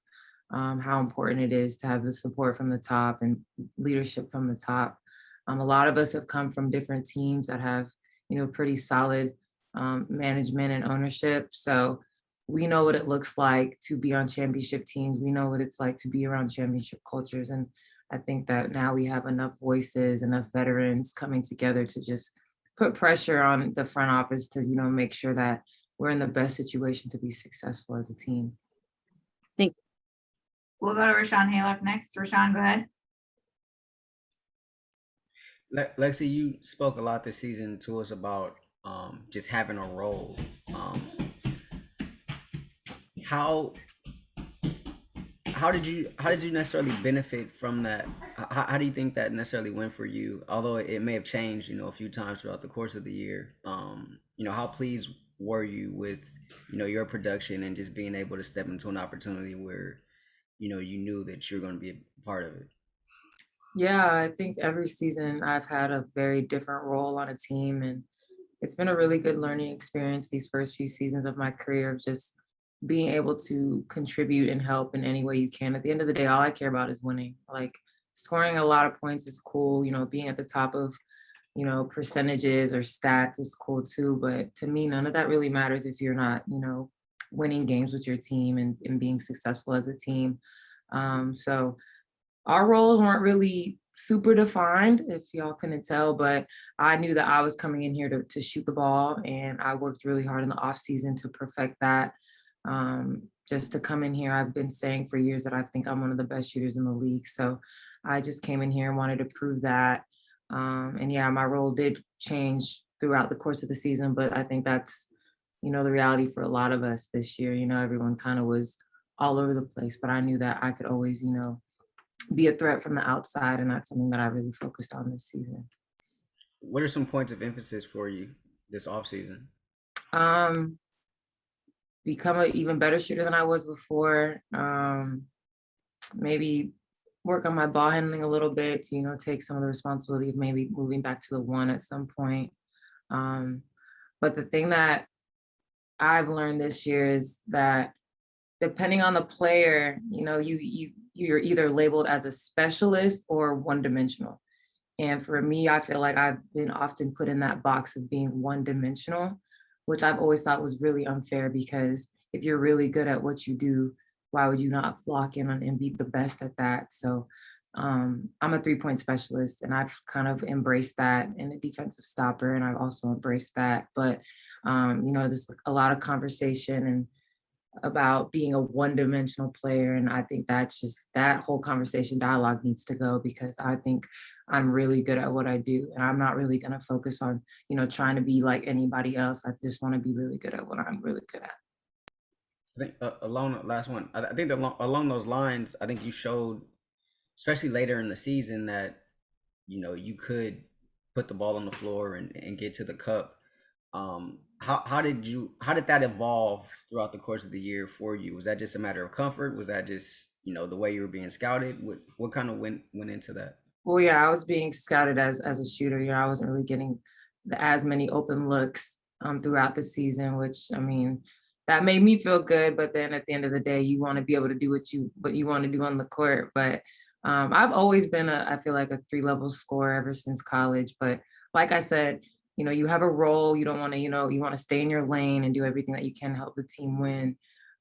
Speaker 12: how important it is to have the support from the top and leadership from the top. A lot of us have come from different teams that have, pretty solid management and ownership. So we know what it looks like to be on championship teams. We know what it's like to be around championship cultures. And I think that now we have enough voices, enough veterans coming together to just put pressure on the front office to, make sure that we're in the best situation to be successful as a team.
Speaker 1: We'll go to Rashawn Hale up next. Rashawn, go ahead.
Speaker 6: Lexie, you spoke a lot this season to us about just having a role. How did you necessarily benefit from that? How do you think that necessarily went for you? Although it may have changed, a few times throughout the course of the year. How pleased were you with, your production and just being able to step into an opportunity where, you knew that you're going to be a part of it?
Speaker 12: Yeah, I think every season I've had a very different role on a team, and it's been a really good learning experience these first few seasons of my career, of just being able to contribute and help in any way you can. At the end of the day, all I care about is winning. Like, scoring a lot of points is cool, being at the top of, percentages or stats is cool too. But to me, none of that really matters if you're not, winning games with your team and being successful as a team. So our roles weren't really super defined, if y'all couldn't tell, but I knew that I was coming in here to shoot the ball, and I worked really hard in the off season to perfect that. Just to come in here, I've been saying for years that I think I'm one of the best shooters in the league. So I just came in here and wanted to prove that. And yeah, my role did change throughout the course of the season, but I think that's, the reality for a lot of us this year. Everyone kind of was all over the place, but I knew that I could always, be a threat from the outside, and that's something that I really focused on this season.
Speaker 6: What are some points of emphasis for you this offseason?
Speaker 12: Become an even better shooter than I was before. Maybe work on my ball handling a little bit to, you know, take some of the responsibility of maybe moving back to the one at some point. But the thing that I've learned this year is that depending on the player, you know, you're either labeled as a specialist or one-dimensional. And for me, I feel like I've been often put in that box of being one-dimensional, which I've always thought was really unfair, because if you're really good at what you do, why would you not lock in on and be the best at that? So I'm a 3-point specialist, and I've kind of embraced that, and a defensive stopper, and I've also embraced that. But you know, there's a lot of conversation and about being a one-dimensional player, and I think that's just, that whole conversation dialogue needs to go, because I think I'm really good at what I do, and I'm not really going to focus on, you know, trying to be like anybody else. I just want to be really good at what I'm really good at.
Speaker 6: I think along the last one, I think along those lines, I think you showed, especially later in the season, that, you know, you could put the ball on the floor and get to the cup. How did that evolve throughout the course of the year for you? Was that just a matter of comfort? Was that just, you know, the way you were being scouted? What kind of went into that?
Speaker 12: Well, yeah, I was being scouted as a shooter. You know, I wasn't really getting as many open looks throughout the season, which, I mean, that made me feel good. But then at the end of the day, you want to be able to do what you want to do on the court. But I've always been I feel like a 3-level scorer ever since college. But like I said, you know, you have a role. You don't want to, you know, you want to stay in your lane and do everything that you can to help the team win.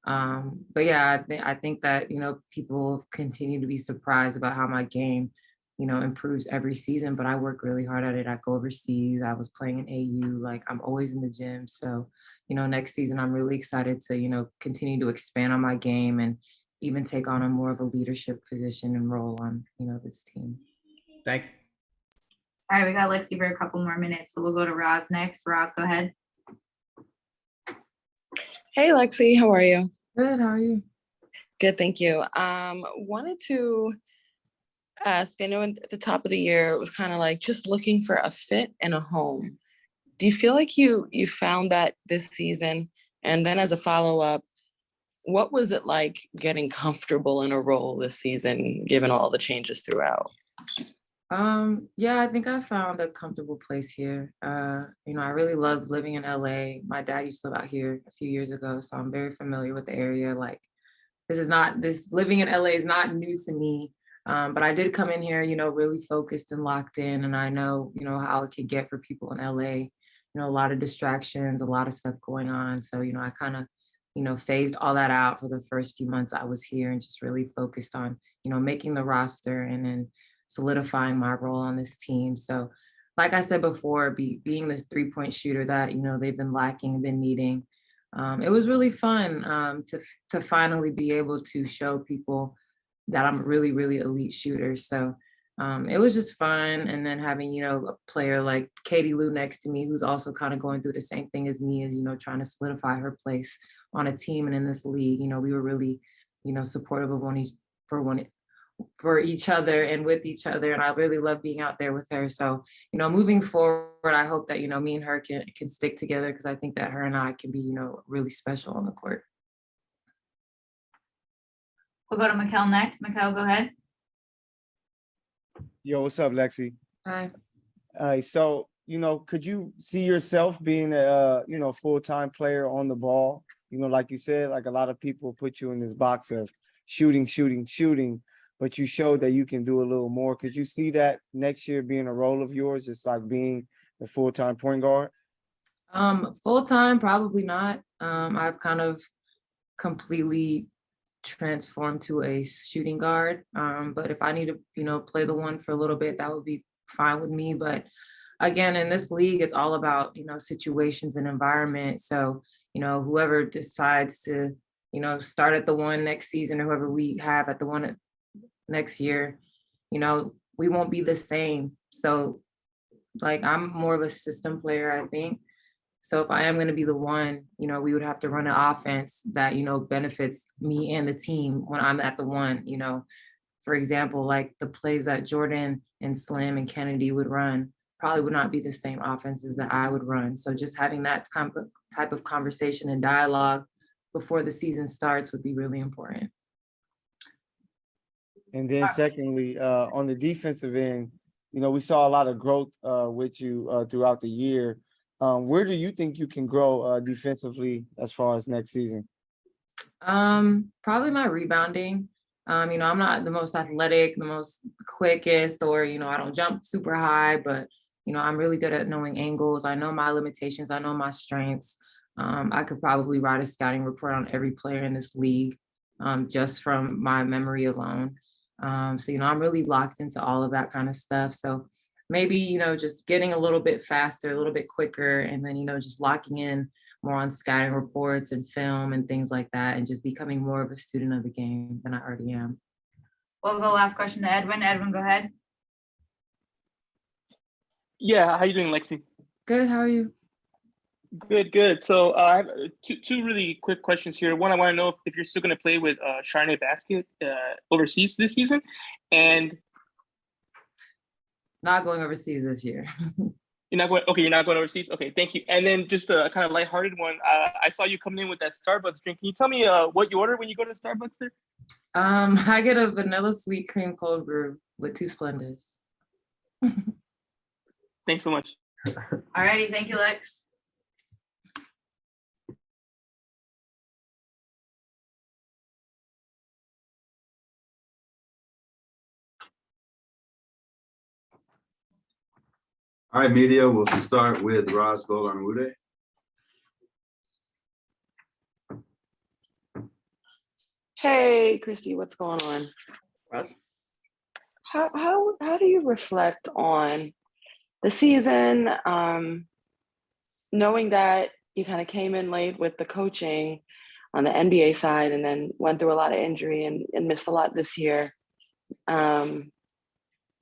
Speaker 12: But yeah, I think that, you know, people continue to be surprised about how my game, you know, improves every season, but I work really hard at it. I go overseas. I was playing in AU, like I'm always in the gym. So, you know, next season, I'm really excited to, you know, continue to expand on my game and even take on a more of a leadership position and role on, you know, this team.
Speaker 6: Thank you.
Speaker 1: All right, we got Lexie for a couple more minutes, so we'll go to Roz next. Roz, go ahead.
Speaker 10: Hey, Lexie, how are you?
Speaker 12: Good, how are you?
Speaker 10: Good, thank you. Wanted to ask, I know at the top of the year, it was kind of like just looking for a fit and a home. Do you feel like you found that this season? And then as a follow-up, what was it like getting comfortable in a role this season, given all the changes throughout?
Speaker 12: Yeah, I think I found a comfortable place here. You know, I really love living in LA. My dad used to live out here a few years ago, so I'm very familiar with the area. Like, this living in LA is not new to me. But I did come in here, you know, really focused and locked in, and I know, you know, how it could get for people in LA. You know, a lot of distractions, a lot of stuff going on. So, you know, I kind of, you know, phased all that out for the first few months I was here, and just really focused on, you know, making the roster and then solidifying my role on this team. So like I said before, being the 3-point shooter that, you know, they've been lacking and been needing, it was really fun to finally be able to show people that I'm a really, really elite shooter. So it was just fun. And then having, you know, a player like Katie Lou next to me, who's also kind of going through the same thing as me, is, you know, trying to solidify her place on a team and in this league. You know, we were really, you know, supportive of for each other and with each other. And I really love being out there with her. So, you know, moving forward, I hope that, you know, me and her can stick together, because I think that her and I can be, you know, really special on the court.
Speaker 1: We'll go to Mikkel next. Mikkel, go ahead.
Speaker 13: Yo, what's up, Lexie?
Speaker 12: Hi.
Speaker 13: So, you know, could you see yourself being a, you know, full-time player on the ball? You know, like you said, like a lot of people put you in this box of shooting, but you showed that you can do a little more. Could you see that next year being a role of yours, just like being the full-time point guard?
Speaker 12: Full-time, probably not. I've kind of completely transformed to a shooting guard. But if I need to, you know, play the one for a little bit, that would be fine with me. But again, in this league, it's all about, you know, situations and environment. So, you know, whoever decides to, you know, start at the one next season, or whoever we have at the one next year, you know, we won't be the same. So like, I'm more of a system player, I think. So if I am going to be the one, you know, we would have to run an offense that, you know, benefits me and the team when I'm at the one, you know. for example, like the plays that Jordan and Slim and Kennedy would run probably would not be the same offenses that I would run. So just having that type of conversation and dialogue before the season starts would be really important.
Speaker 13: And then secondly, on the defensive end, you know, we saw a lot of growth with you throughout the year. Where do you think you can grow defensively as far as next season?
Speaker 12: Probably my rebounding. You know, I'm not the most athletic, the most quickest, or, you know, I don't jump super high, but, you know, I'm really good at knowing angles. I know my limitations. I know my strengths. I could probably write a scouting report on every player in this league just from my memory alone. So, you know, I'm really locked into all of that kind of stuff. So maybe, you know, just getting a little bit faster, a little bit quicker, and then, you know, just locking in more on scouting reports and film and things like that, and just becoming more of a student of the game than I already am.
Speaker 1: We'll go last question to Edwin. Edwin, go ahead.
Speaker 8: Yeah, how you doing, Lexie?
Speaker 12: Good, how are you?
Speaker 8: Good, good. So I have two really quick questions here. One, I want to know if you're still going to play with Chiney Basket overseas this season, and
Speaker 12: not going overseas this year.
Speaker 8: You're not going. Okay, you're not going overseas. Okay, thank you. And then just a kind of lighthearted one. I saw you coming in with that Starbucks drink. Can you tell me what you order when you go to Starbucks there?
Speaker 12: I get a vanilla sweet cream cold brew with 2 Splendors.
Speaker 8: Thanks so much.
Speaker 1: All righty, thank you, Lex.
Speaker 14: All right, media, we'll start with Ross Golan-Wude.
Speaker 10: Hey, Kristi, what's going on?
Speaker 3: Ross?
Speaker 10: How do you reflect on the season, knowing that you kind of came in late with the coaching on the NBA side and then went through a lot of injury and missed a lot this year?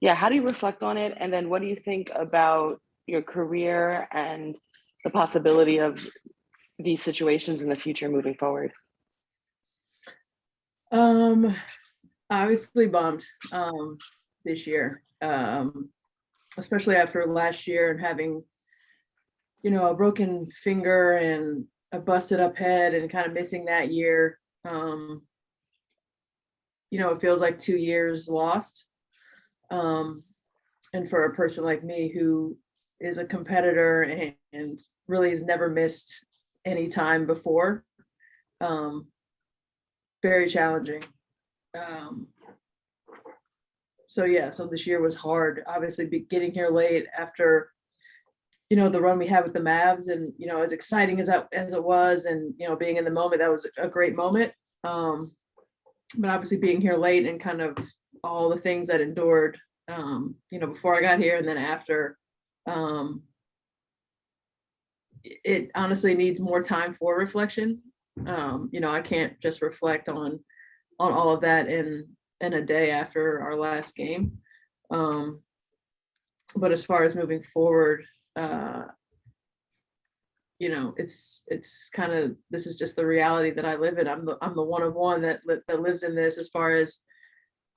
Speaker 10: Yeah, how do you reflect on it? And then what do you think about your career and the possibility of these situations in the future moving forward?
Speaker 3: Obviously bummed this year, especially after last year and having, you know, a broken finger and a busted up head and kind of missing that year. You know, it feels like 2 years lost. And for a person like me who is a competitor and really has never missed any time before, very challenging. So this year was hard. Obviously, getting here late after, you know, the run we had with the Mavs, and, you know, as exciting as it was, and, you know, being in the moment, that was a great moment. But obviously being here late and kind of all the things that endured, you know, before I got here and then after, it honestly needs more time for reflection. You know, I can't just reflect on all of that in a day after our last game. But as far as moving forward, you know, it's kind of, this is just the reality that I live in. I'm the one of one that lives in this, as far as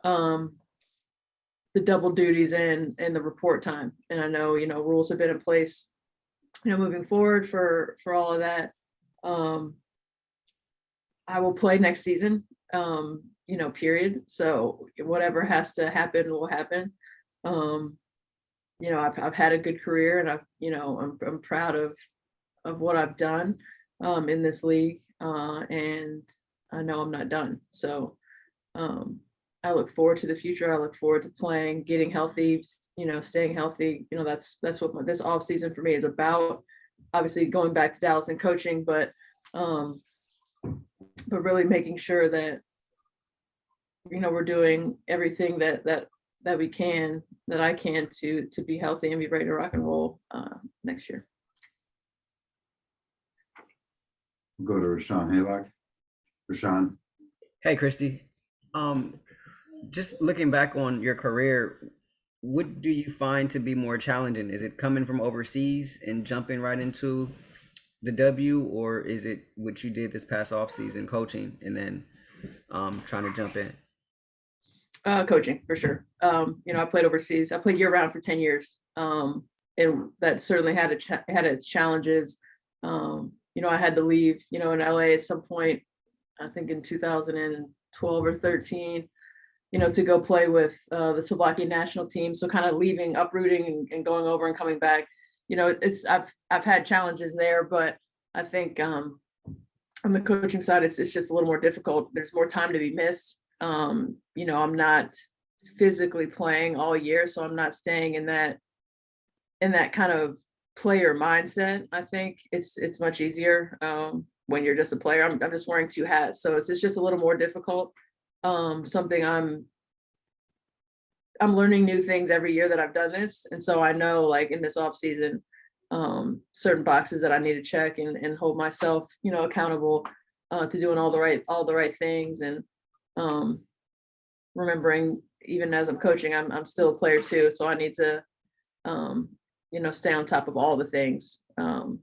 Speaker 3: the double duties and the report time. And I know, you know, rules have been in place, you know, moving forward for all of that. I will play next season, you know, period. So whatever has to happen will happen. You know, I've had a good career, and you know, I'm proud of what I've done in this league, and I know I'm not done. So I look forward to the future. I look forward to playing, getting healthy, you know, staying healthy. You know, that's what this off season for me is about. Obviously going back to Dallas and coaching, but really making sure that, you know, we're doing everything that we can, that I can, to be healthy and be ready to rock and roll next year.
Speaker 14: Go to Rashawn Haylock. Rashawn.
Speaker 6: Hey, Kristi. Just looking back on your career, what do you find to be more challenging? Is it coming from overseas and jumping right into the W, or is it what you did this past off season, coaching, and then trying to jump in?
Speaker 3: Coaching for sure. I played overseas. I played year round for 10 years. And that certainly had its challenges. I had to leave, in LA at some point, I think in 2012 or 13, to go play with the Slovakian national team. So kind of leaving, uprooting and going over and coming back. I've had challenges there, but I think on the coaching side, it's just a little more difficult. There's more time to be missed. I'm not physically playing all year, so I'm not staying in that kind of player mindset. I think it's much easier when you're just a player. I'm just wearing two hats, so it's just a little more difficult. Something I'm learning new things every year that I've done this, and so I know, like, in this off season, certain boxes that I need to check and hold myself, accountable to doing all the right things, and remembering, even as I'm coaching, I'm still a player too, so I need to stay on top of all the things for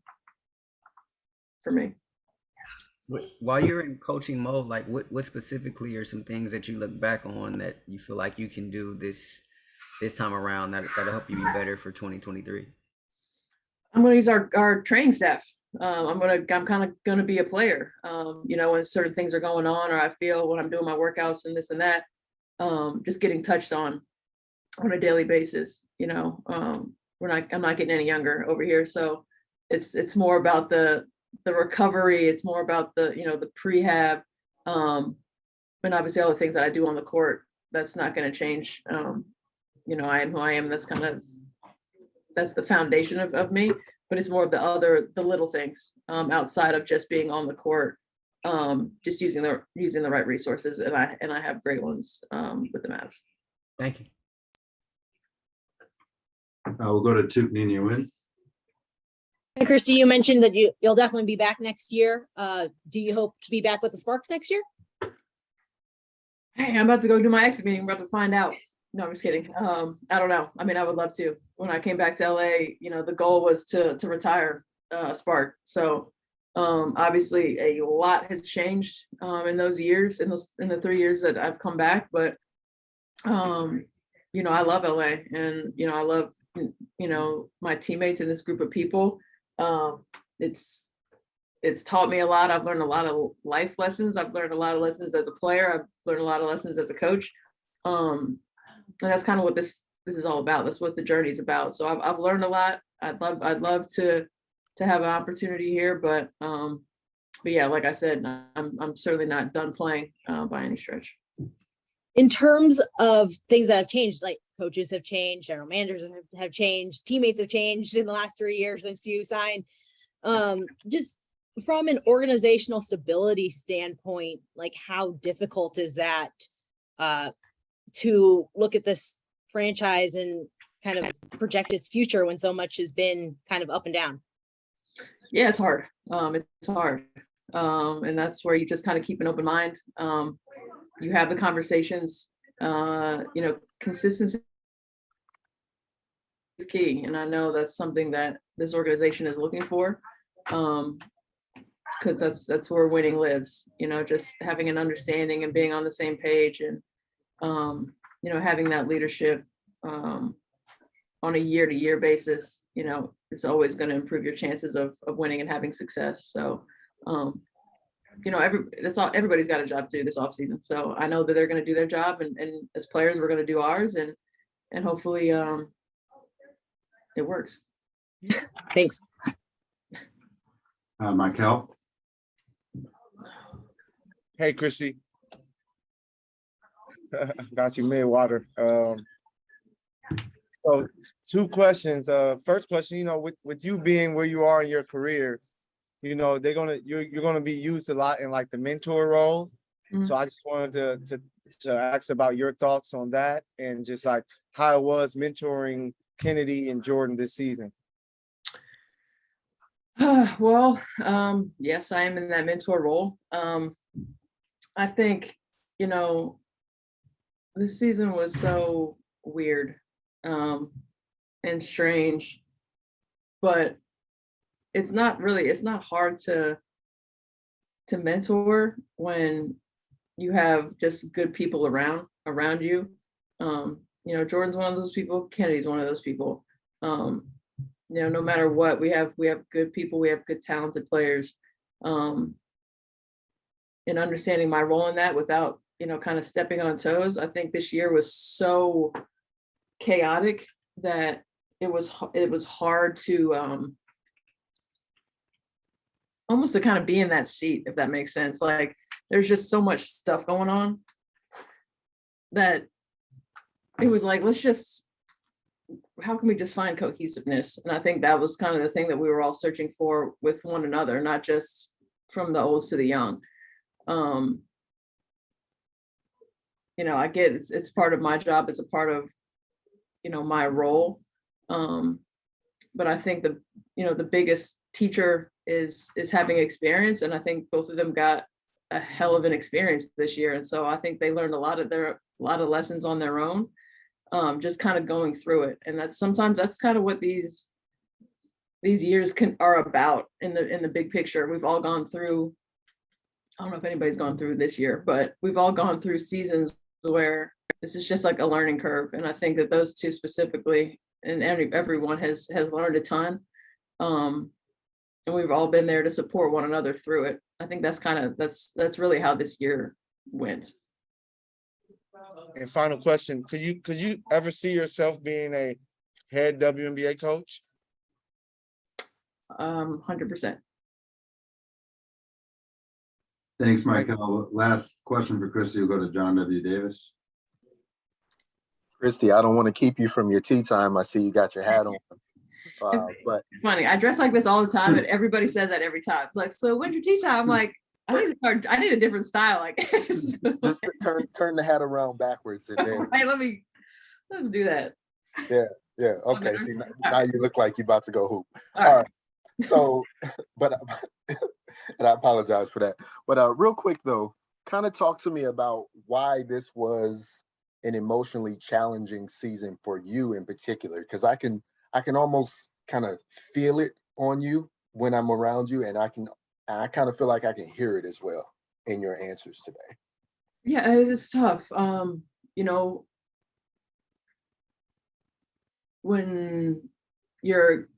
Speaker 3: me.
Speaker 6: While you're in coaching mode, like what specifically are some things that you look back on that you feel like you can do this time around that'll help you be better for 2023?
Speaker 3: I'm going to use our training staff. I'm kind of going to be a player. When certain things are going on, or I feel when I'm doing my workouts and this and that, just getting touched on a daily basis. I'm not getting any younger over here, so it's more about the recovery. It's more about the prehab, and obviously all the things that I do on the court. That's not going to change. I am who I am. That's the foundation of me. But it's more of the little things outside of just being on the court. Just using the right resources, and I have great ones with the Mavs.
Speaker 6: Thank you.
Speaker 14: We'll go to Tupni Nguyen.
Speaker 4: Hey, Kristi, you mentioned that you'll definitely be back next year. Do you hope to be back with the Sparks next year?
Speaker 3: Hey, I'm about to go do my exit meeting. We're about to find out. No, I'm just kidding. I don't know. I mean, I would love to. When I came back to LA, the goal was to retire Spark. So obviously a lot has changed in those years, in the 3 years that I've come back. But I love LA, and I love my teammates and this group of people. It's taught me a lot. I've learned a lot of life lessons. I've learned a lot of lessons as a player. I've learned a lot of lessons as a coach. And that's kind of what this is all about. That's what the journey is about. So I've learned a lot. I'd love to have an opportunity here, but yeah, like I said, I'm certainly not done playing by any stretch.
Speaker 4: In terms of things that have changed, like coaches have changed, general managers have changed, teammates have changed in the last 3 years since you signed. Just from an organizational stability standpoint, like how difficult is that to look at this franchise and kind of project its future when so much has been kind of up and down?
Speaker 3: Yeah, it's hard. It's hard. And that's where you just kind of keep an open mind. You have the conversations, consistency is key. And I know that's something that this organization is looking for, because that's where winning lives, just having an understanding and being on the same page, and, having that leadership on a year-to-year basis, is always going to improve your chances of winning and having success. So, everybody's got a job to do this offseason. So I know that they're going to do their job, and as players, we're going to do ours, and hopefully it works.
Speaker 4: Thanks.
Speaker 14: Michael.
Speaker 13: Hey, Kristi. Got you mid-water. So 2 questions. First question, with you being where you are in your career, you're gonna be used a lot in like the mentor role. Mm-hmm. So I just wanted to ask about your thoughts on that, and just like how it was mentoring Kennedy and Jordan this season.
Speaker 3: Well, yes, I am in that mentor role. I think, this season was so weird and strange, but it's not hard to mentor when you have just good people around you. Jordan's one of those people, Kennedy's one of those people. No matter what, we have good people, we have good talented players. And understanding my role in that without, kind of stepping on toes. I think this year was so chaotic that it was hard to almost to kind of be in that seat, if that makes sense. Like there's just so much stuff going on that it was like, how can we just find cohesiveness? And I think that was kind of the thing that we were all searching for with one another, not just from the olds to the young. I get it's part of my job. It's a part of, my role. But I think the biggest teacher is having experience. And I think both of them got a hell of an experience this year. And so I think they learned a lot of lessons on their own, just kind of going through it. And that's kind of what these years are about in the big picture. We've all gone through, I don't know if anybody's gone through this year, but we've all gone through seasons where this is just like a learning curve. And I think that those two specifically, and everyone has learned a ton. And we've all been there to support one another through it. I think that's really how this year went.
Speaker 13: And final question, could you ever see yourself being a head WNBA coach?
Speaker 3: 100%.
Speaker 14: Thanks, Michael. Last question for Kristi will go to John W. Davis.
Speaker 5: Kristi, I don't want to keep you from your tea time. I see you got your hat on. But
Speaker 3: It's funny, I dress like this all the time and everybody says that every time. It's like, so when's your tea time? I'm like, I need a different style, I guess.
Speaker 5: Just turn the hat around backwards and then
Speaker 3: Right, let's do that.
Speaker 5: Yeah. Okay. See, now you look like you're about to go hoop.
Speaker 3: All
Speaker 5: right. So, but and I apologize for that. But real quick though, kind of talk to me about why this was an emotionally challenging season for you in particular, because I can almost kind of feel it on you when I'm around you, and I kind of feel like I can hear it as well in your answers today.
Speaker 3: Yeah, it is tough. When you're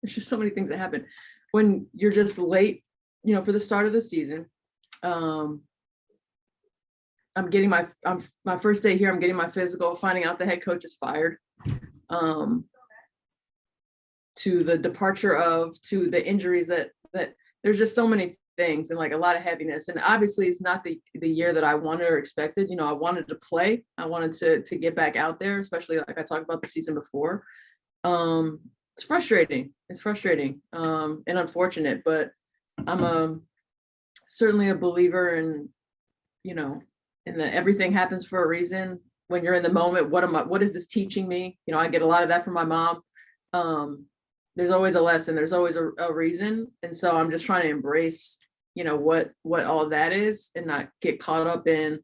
Speaker 3: there's just so many things that happen when you're just late, for the start of the season. I'm getting my first day here, I'm getting my physical, finding out the head coach is fired. To the departure to the injuries that there's just so many things and like a lot of heaviness. And obviously it's not the year that I wanted or expected. I wanted to play. I wanted to get back out there, especially like I talked about the season before. It's frustrating. And unfortunate, but I'm certainly a believer in, in that everything happens for a reason. When you're in the moment, what is this teaching me? I get a lot of that from my mom. There's always a lesson, there's always a reason. And so I'm just trying to embrace, what all that is and not get caught up in,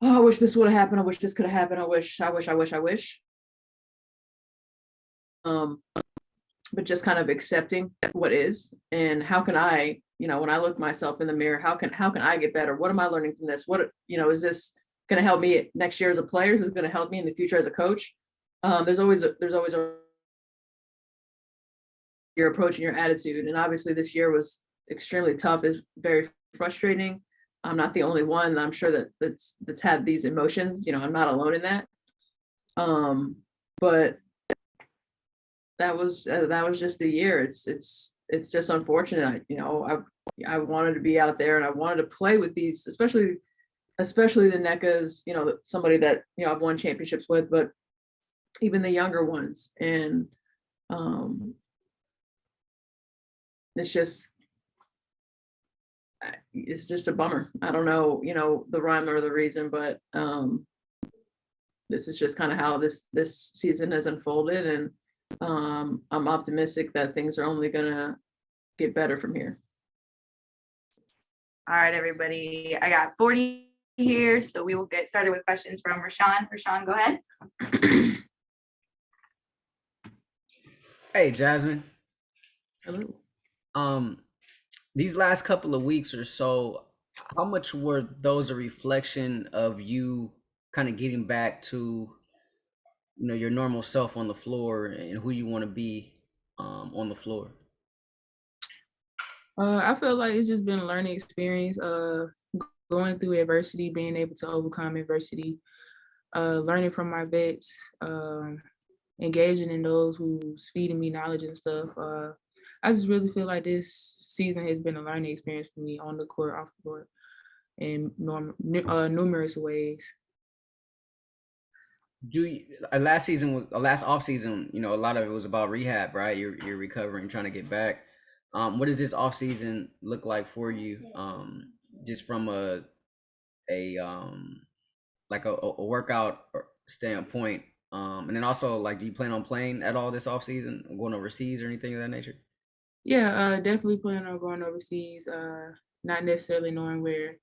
Speaker 3: oh, I wish this would have happened. I wish this could have happened. I wish. But just kind of accepting what is, and how can I, when I look myself in the mirror, how can I get better? What am I learning from this? What, is this going to help me next year as a player? Is this going to help me in the future as a coach? There's always your approach and your attitude. And obviously this year was extremely tough. It's very frustrating. I'm not the only one. I'm sure that's had these emotions. I'm not alone in that. But that was just the year. It's just unfortunate. I wanted to be out there and I wanted to play with these, especially the NECAs, somebody that, I've won championships with, but even the younger ones. And it's just a bummer. I don't know, the rhyme or the reason, but this is just kind of how this season has unfolded. And I'm optimistic that things are only gonna get better from here.
Speaker 1: All right, everybody. I got 40 here, so we will get started with questions from Rashawn. Rashawn, go ahead.
Speaker 6: Hey, Jasmine.
Speaker 3: Hello.
Speaker 6: These last couple of weeks or so, how much were those a reflection of you kind of getting back to, your normal self on the floor and who you want to be on the floor?
Speaker 3: I feel like it's just been a learning experience. Going through adversity, being able to overcome adversity, learning from my vets, engaging in those who's feeding me knowledge and stuff. I just really feel like this season has been a learning experience for me on the court, off the court, in numerous ways.
Speaker 6: Last season was last off season, a lot of it was about rehab, right? You're recovering, trying to get back. What does this off season look like for you? Just from a workout standpoint. And then also, like, do you plan on playing at all this off season, going overseas or anything of that nature?
Speaker 3: Yeah, definitely plan on going overseas. Not necessarily knowing where.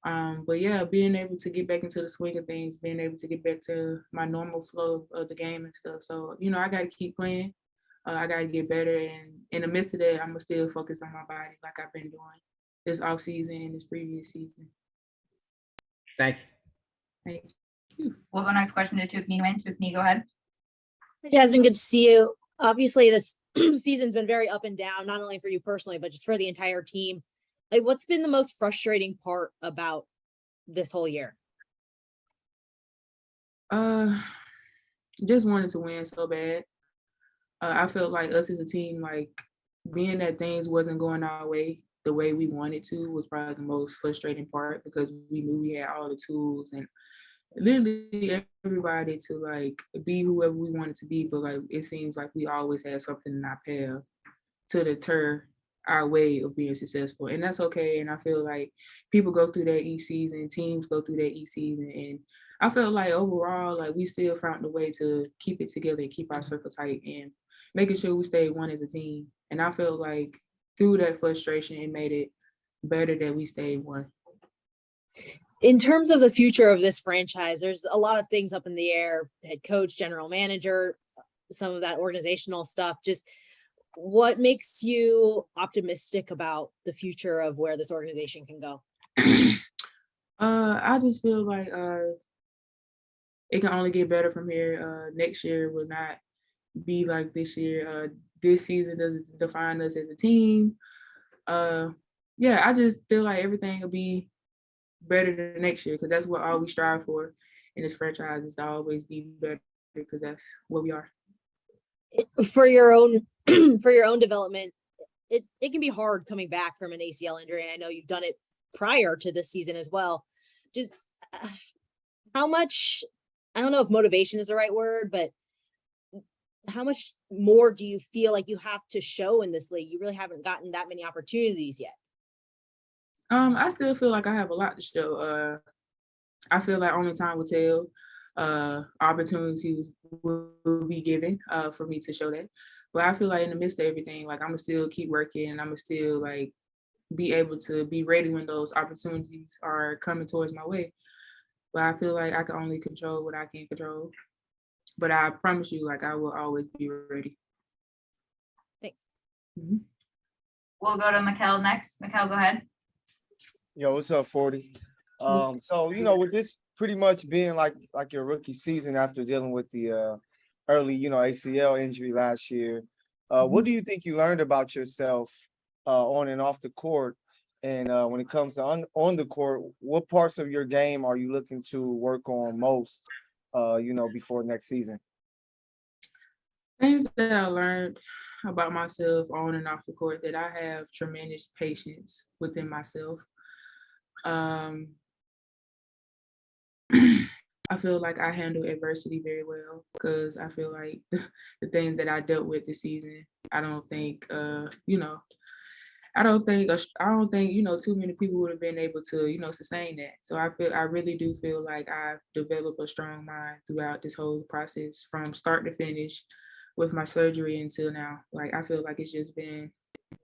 Speaker 3: But yeah, being able to get back into the swing of things, being able to get back to my normal flow of the game and stuff. So, I got to keep playing. I got to get better. And in the midst of that, I'm going to still focus on my body like I've been doing this off season and this previous season.
Speaker 6: Thank you.
Speaker 3: Thank you.
Speaker 1: We'll go next question to Tukni Nguyen. Tukni, go ahead.
Speaker 4: Jasmine, good to see you. Obviously, this season's been very up and down, not only for you personally, but just for the entire team. Like, what's been the most frustrating part about this whole year?
Speaker 3: Just wanted to win so bad. I felt like us as a team, like, being that things wasn't going our way the way we wanted to was probably the most frustrating part, because we knew we had all the tools and literally everybody to, like, be whoever we wanted to be, but, like, it seems like we always had something in our path to deter our way of being successful, and that's okay. And I feel like people go through that each season, teams go through that each season, and I felt like overall, like, we still found a way to keep it together and keep our circle tight and making sure we stayed one as a team. And I felt like through that frustration, it made it better that we stayed one.
Speaker 4: In terms of the future of this franchise, there's a lot of things up in the air: head coach, general manager, some of that organizational stuff. Just what makes you optimistic about the future of where this organization can go?
Speaker 3: I just feel like it can only get better from here. Next year will not be like this year. This season doesn't define us as a team. Yeah, I just feel like everything will be better than next year, because that's what all we strive for in this franchise, is to always be better, because that's what we are.
Speaker 4: For your own for your own development, it can be hard coming back from an ACL injury, and I know you've done it prior to this season as well. Just how much, I don't know if motivation is the right word, but how much more do you feel like you have to show in this league? You really haven't gotten that many opportunities yet.
Speaker 3: I still feel like I have a lot to show. I feel like only time will tell. Opportunities will be given for me to show that. But I feel like in the midst of everything, like, I'm gonna still keep working, and I'm gonna still, like, be able to be ready when those opportunities are coming towards my way. But I feel like I can only control what I can control. But I promise you, like, I will always be ready.
Speaker 4: Thanks.
Speaker 3: Mm-hmm.
Speaker 1: We'll go to Mikkel next. Mikkel, go ahead.
Speaker 13: Yo, what's up, 40? So, with this pretty much being like your rookie season after dealing with the early, ACL injury last year, what do you think you learned about yourself on and off the court? And when it comes to on the court, what parts of your game are you looking to work on most, before next season?
Speaker 3: Things that I learned about myself on and off the court, that I have tremendous patience within myself. I feel like I handle adversity very well, because I feel like the things that I dealt with this season, I don't think too many people would have been able to, sustain that. So I really do feel like I've developed a strong mind throughout this whole process, from start to finish, with my surgery until now. Like, I feel like it's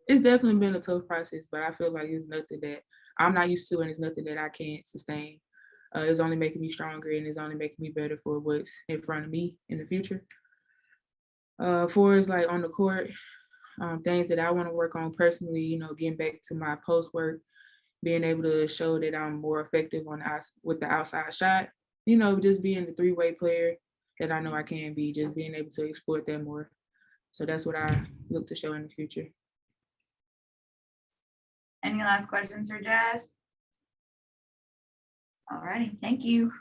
Speaker 3: definitely been a tough process, but I feel like it's nothing that I'm not used to, and it's nothing that I can't sustain. It's only making me stronger, and it's only making me better for what's in front of me in the future. For as like on the court, things that I want to work on personally, getting back to my post work,
Speaker 12: being able to show that I'm more effective with the outside shot, just being the three-way player that I know I can be, just being able to exploit that more. So that's what I look to show in the future.
Speaker 1: Any last questions for Jazz? All righty, thank you.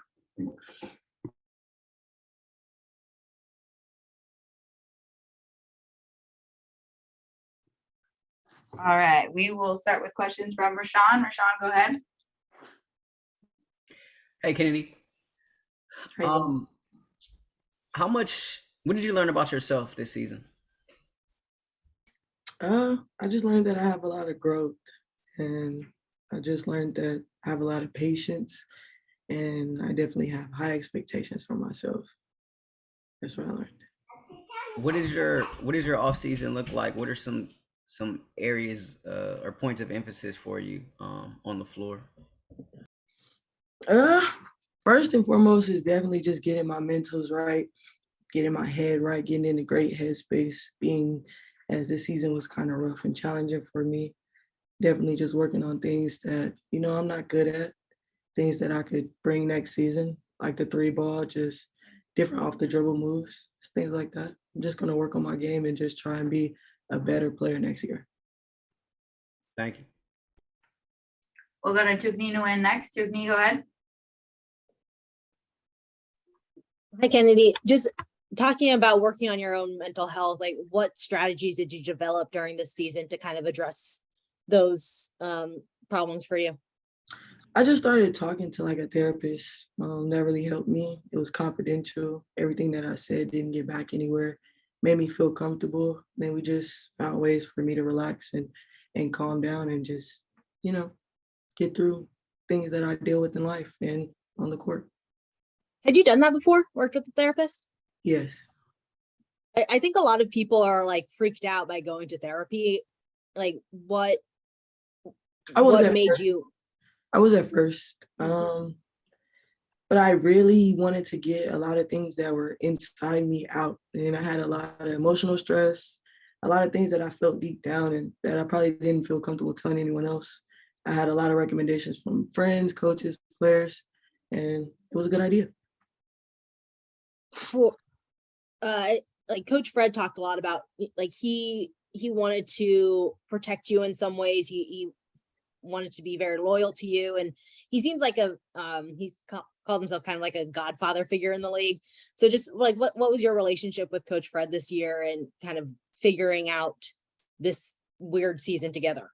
Speaker 1: All right, we will start with questions from Rashawn. Rashawn, go ahead.
Speaker 15: Hey, Kennedy.
Speaker 12: How you doing?
Speaker 15: What did you learn about yourself this season?
Speaker 16: I just learned that I have a lot of growth, and I just learned that I have a lot of patience, and I definitely have high expectations for myself. That's what I learned.
Speaker 15: What does your off season look like? What are some areas or points of emphasis for you on the floor?
Speaker 16: First and foremost is definitely just getting my mentals right, getting my head right, getting in a great headspace, being as this season was kind of rough and challenging for me. Definitely just working on things that, I'm not good at, things that I could bring next season, like the 3-ball, just different off the dribble moves, things like that. I'm just going to work on my game and just try and be a better player next year.
Speaker 15: Thank you.
Speaker 1: We'll go to Tugni Nguyen next. Tugni, go ahead.
Speaker 4: Hi, Kennedy. Just talking about working on your own mental health, like what strategies did you develop during this season to kind of address those problems for you?
Speaker 16: I just started talking to like a therapist. That really helped me. It was confidential. Everything that I said didn't get back anywhere. Made me feel comfortable. Then we just found ways for me to relax and calm down and just, get through things that I deal with in life and on the court.
Speaker 4: Had you done that before? Worked with a therapist?
Speaker 16: Yes.
Speaker 4: I think a lot of people are like freaked out by going to therapy. Like what made you?
Speaker 16: I was at first, but I really wanted to get a lot of things that were inside me out. And I had a lot of emotional stress, a lot of things that I felt deep down and that I probably didn't feel comfortable telling anyone else. I had a lot of recommendations from friends, coaches, players, and it was a good idea.
Speaker 4: Like Coach Fred talked a lot about, like he wanted to protect you in some ways. He wanted to be very loyal to you, and he seems like he's called himself kind of like a godfather figure in the league. So just like what was your relationship with Coach Fred this year and kind of figuring out this weird season together?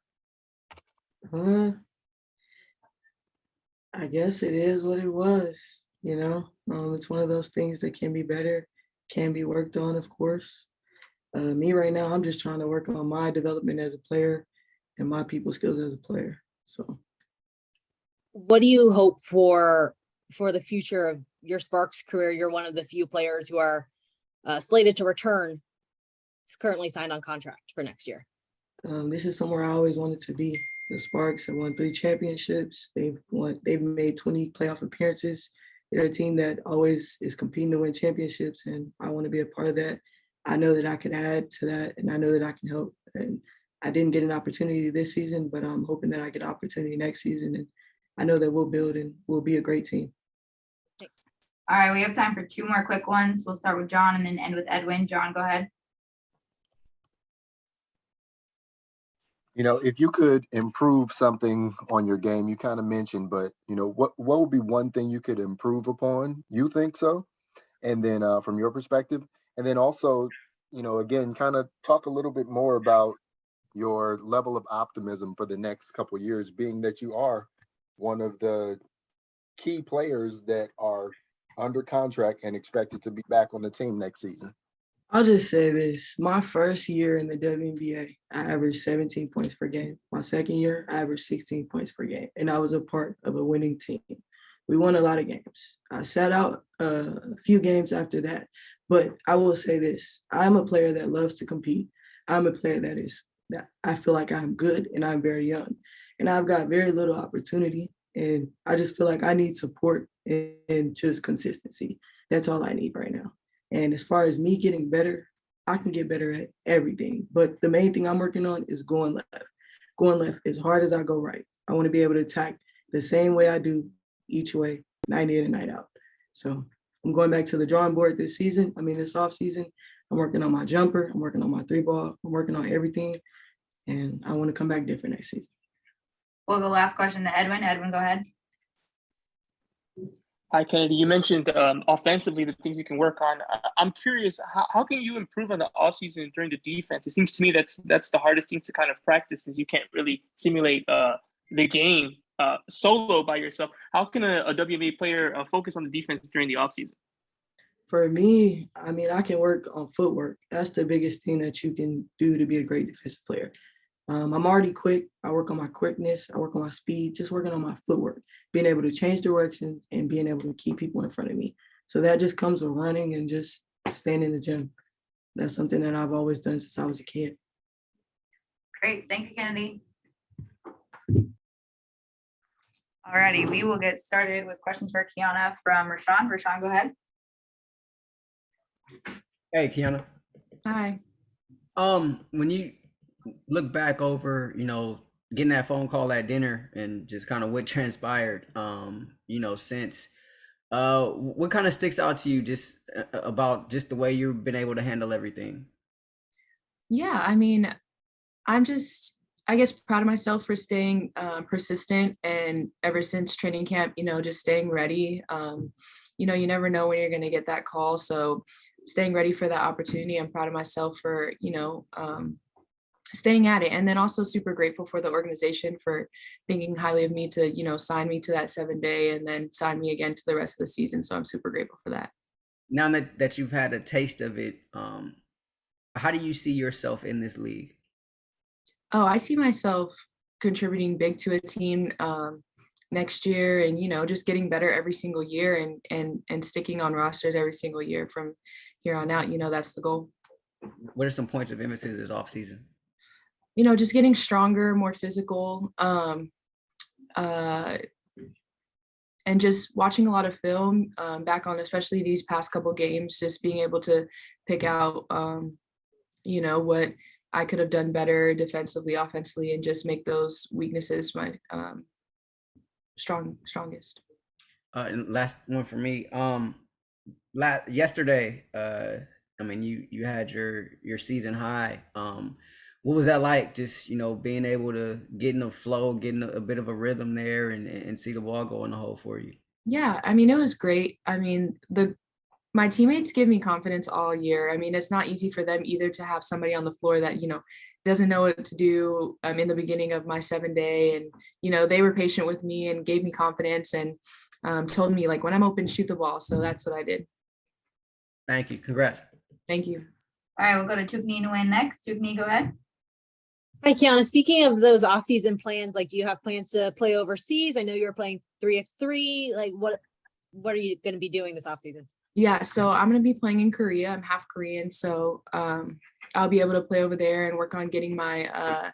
Speaker 16: I guess it is what it was, it's one of those things that can be better, can be worked on, of course. Me right now, I'm just trying to work on my development as a player and my people skills as a player. So
Speaker 4: what do you hope for the future of your Sparks career? You're one of the few players who are slated to return. It's currently signed on contract for next year.
Speaker 16: This is somewhere I always wanted to be. The Sparks have won 3 championships. They've made 20 playoff appearances. They're a team that always is competing to win championships, and I want to be a part of that. I know that I can add to that, and I know that I can help. And I didn't get an opportunity this season, but I'm hoping that I get an opportunity next season, and I know that we'll build and we'll be a great team.
Speaker 1: Thanks. All right, we have time for 2 more quick ones. We'll start with John and then end with Edwin. John, go ahead.
Speaker 5: If you could improve something on your game, you kind of mentioned, but what would be one thing you could improve upon? You think so? And then from your perspective, and then also, again, kind of talk a little bit more about your level of optimism for the next couple of years, being that you are one of the key players that are under contract and expected to be back on the team next season.
Speaker 16: I'll just say this. My first year in the WNBA, I averaged 17 points per game. My second year, I averaged 16 points per game, and I was a part of a winning team. We won a lot of games. I sat out a few games after that, but I will say this. I'm a player that loves to compete. I'm a player that I feel like I'm good, and I'm very young, and I've got very little opportunity, and I just feel like I need support and just consistency. That's all I need right now. And as far as me getting better, I can get better at everything. But the main thing I'm working on is going left. going left as hard as I go right. I want to be able to attack the same way I do each way, night in and night out. So I'm going back to the drawing board this off season. I'm working on my jumper. I'm working on my 3-ball. I'm working on everything. And I want to come back different next season.
Speaker 1: We'll go last question to Edwin. Edwin, go ahead.
Speaker 8: Hi, Kennedy. You mentioned offensively the things you can work on. I'm curious, how can you improve on the offseason during the defense? It seems to me that's the hardest thing to kind of practice, since you can't really simulate the game solo by yourself. How can a WNBA player focus on the defense during the offseason?
Speaker 16: For me, I mean, I can work on footwork. That's the biggest thing that you can do to be a great defensive player. I'm already quick. I work on my quickness. I work on my speed, just working on my footwork, being able to change directions and being able to keep people in front of me. So that just comes with running and just staying in the gym. That's something that I've always done since I was a kid.
Speaker 1: Great. Thank you, Kennedy. Alrighty, we will get started with questions for Kiana from Rashawn. Rashawn, go ahead.
Speaker 15: Hey, Kiana.
Speaker 3: Hi.
Speaker 15: When you look back over, getting that phone call at dinner and just kind of what transpired, since, what kind of sticks out to you just about just the way you've been able to handle everything?
Speaker 3: Yeah, I mean, I'm just, I guess, proud of myself for staying persistent, and ever since training camp, just staying ready. You never know when you're going to get that call. So staying ready for that opportunity. I'm proud of myself for, staying at it. And then also super grateful for the organization for thinking highly of me to, sign me to that 7-day and then sign me again to the rest of the season. So I'm super grateful for that.
Speaker 15: Now that you've had a taste of it, how do you see yourself in this league?
Speaker 3: Oh, I see myself contributing big to a team next year, and just getting better every single year, and sticking on rosters every single year from here on out. That's the goal.
Speaker 15: What are some points of emphasis this offseason?
Speaker 3: Just getting stronger, more physical, and just watching a lot of film back on, especially these past couple games, just being able to pick out, what I could have done better defensively, offensively, and just make those weaknesses my strongest.
Speaker 15: And last one for me. Yesterday, you had your season high. What was that like? Just being able to get in the flow, getting a bit of a rhythm there, and see the ball go in the hole for you.
Speaker 3: Yeah, it was great. My teammates give me confidence all year. It's not easy for them either to have somebody on the floor that, doesn't know what to do in the beginning of my 7-day. And, they were patient with me and gave me confidence and told me, like, when I'm open, shoot the ball. So that's what I did.
Speaker 15: Thank you. Congrats.
Speaker 3: Thank you.
Speaker 1: All right, we'll go to Tupni Nguyen next. Tupni, go ahead.
Speaker 4: Hi, Kiana. Speaking of those off-season plans, do you have plans to play overseas? I know you were playing 3x3. What are you going to be doing this off-season?
Speaker 3: Yeah, so I'm going to be playing in Korea. I'm half Korean, so I'll be able to play over there and work on getting my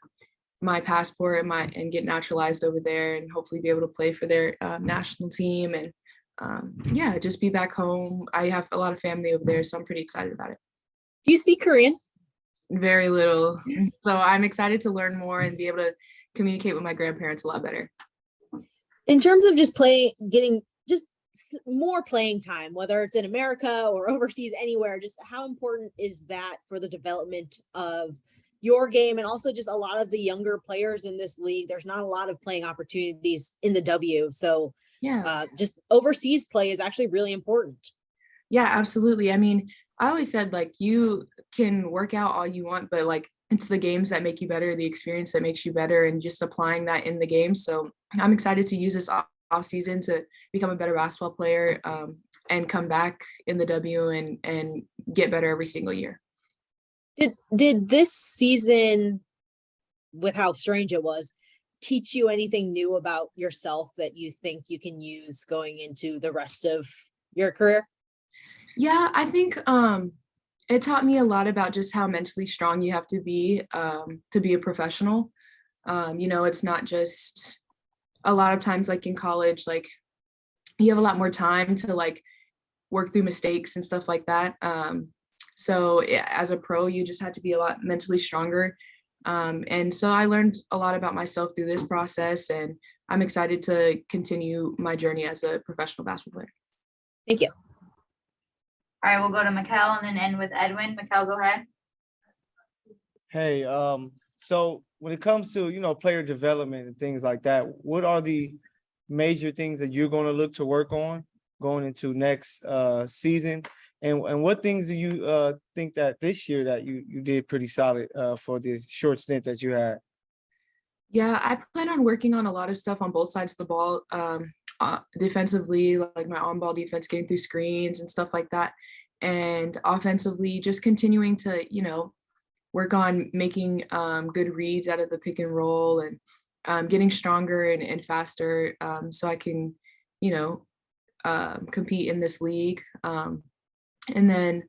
Speaker 3: my passport and get naturalized over there, and hopefully be able to play for their national team, and just be back home. I have a lot of family over there, so I'm pretty excited about it.
Speaker 4: Do you speak Korean?
Speaker 3: Very little. So I'm excited to learn more and be able to communicate with my grandparents a lot better.
Speaker 4: In terms of just getting just more playing time, whether it's in America or overseas, anywhere, just how important is that for the development of your game, and also just a lot of the younger players in this league? There's not a lot of playing opportunities in the W. So just overseas play is actually really important.
Speaker 3: Yeah, absolutely. I always said, you can work out all you want, but it's the games that make you better, the experience that makes you better, and just applying that in the game. So I'm excited to use this off season to become a better basketball player, and come back in the W and get better every single year.
Speaker 4: Did this season, with how strange it was, teach you anything new about yourself that you think you can use going into the rest of your career?
Speaker 3: Yeah, I think it taught me a lot about just how mentally strong you have to be a professional. It's not just, a lot of times, in college, you have a lot more time to work through mistakes and stuff like that. So as a pro, you just had to be a lot mentally stronger. And so I learned a lot about myself through this process, and I'm excited to continue my journey as a professional basketball player.
Speaker 4: Thank you.
Speaker 1: All right, we'll go to Mikkel and then end with Edwin. Mikkel, go ahead.
Speaker 13: Hey, so when it comes to, player development and things like that, what are the major things that you're going to look to work on going into next season? And what things do you think that this year that you did pretty solid for the short stint that you had?
Speaker 3: Yeah, I plan on working on a lot of stuff on both sides of the ball. Defensively, like my on-ball defense, getting through screens and stuff like that. And offensively, just continuing to, work on making good reads out of the pick and roll, and getting stronger and faster, so I can, compete in this league. And then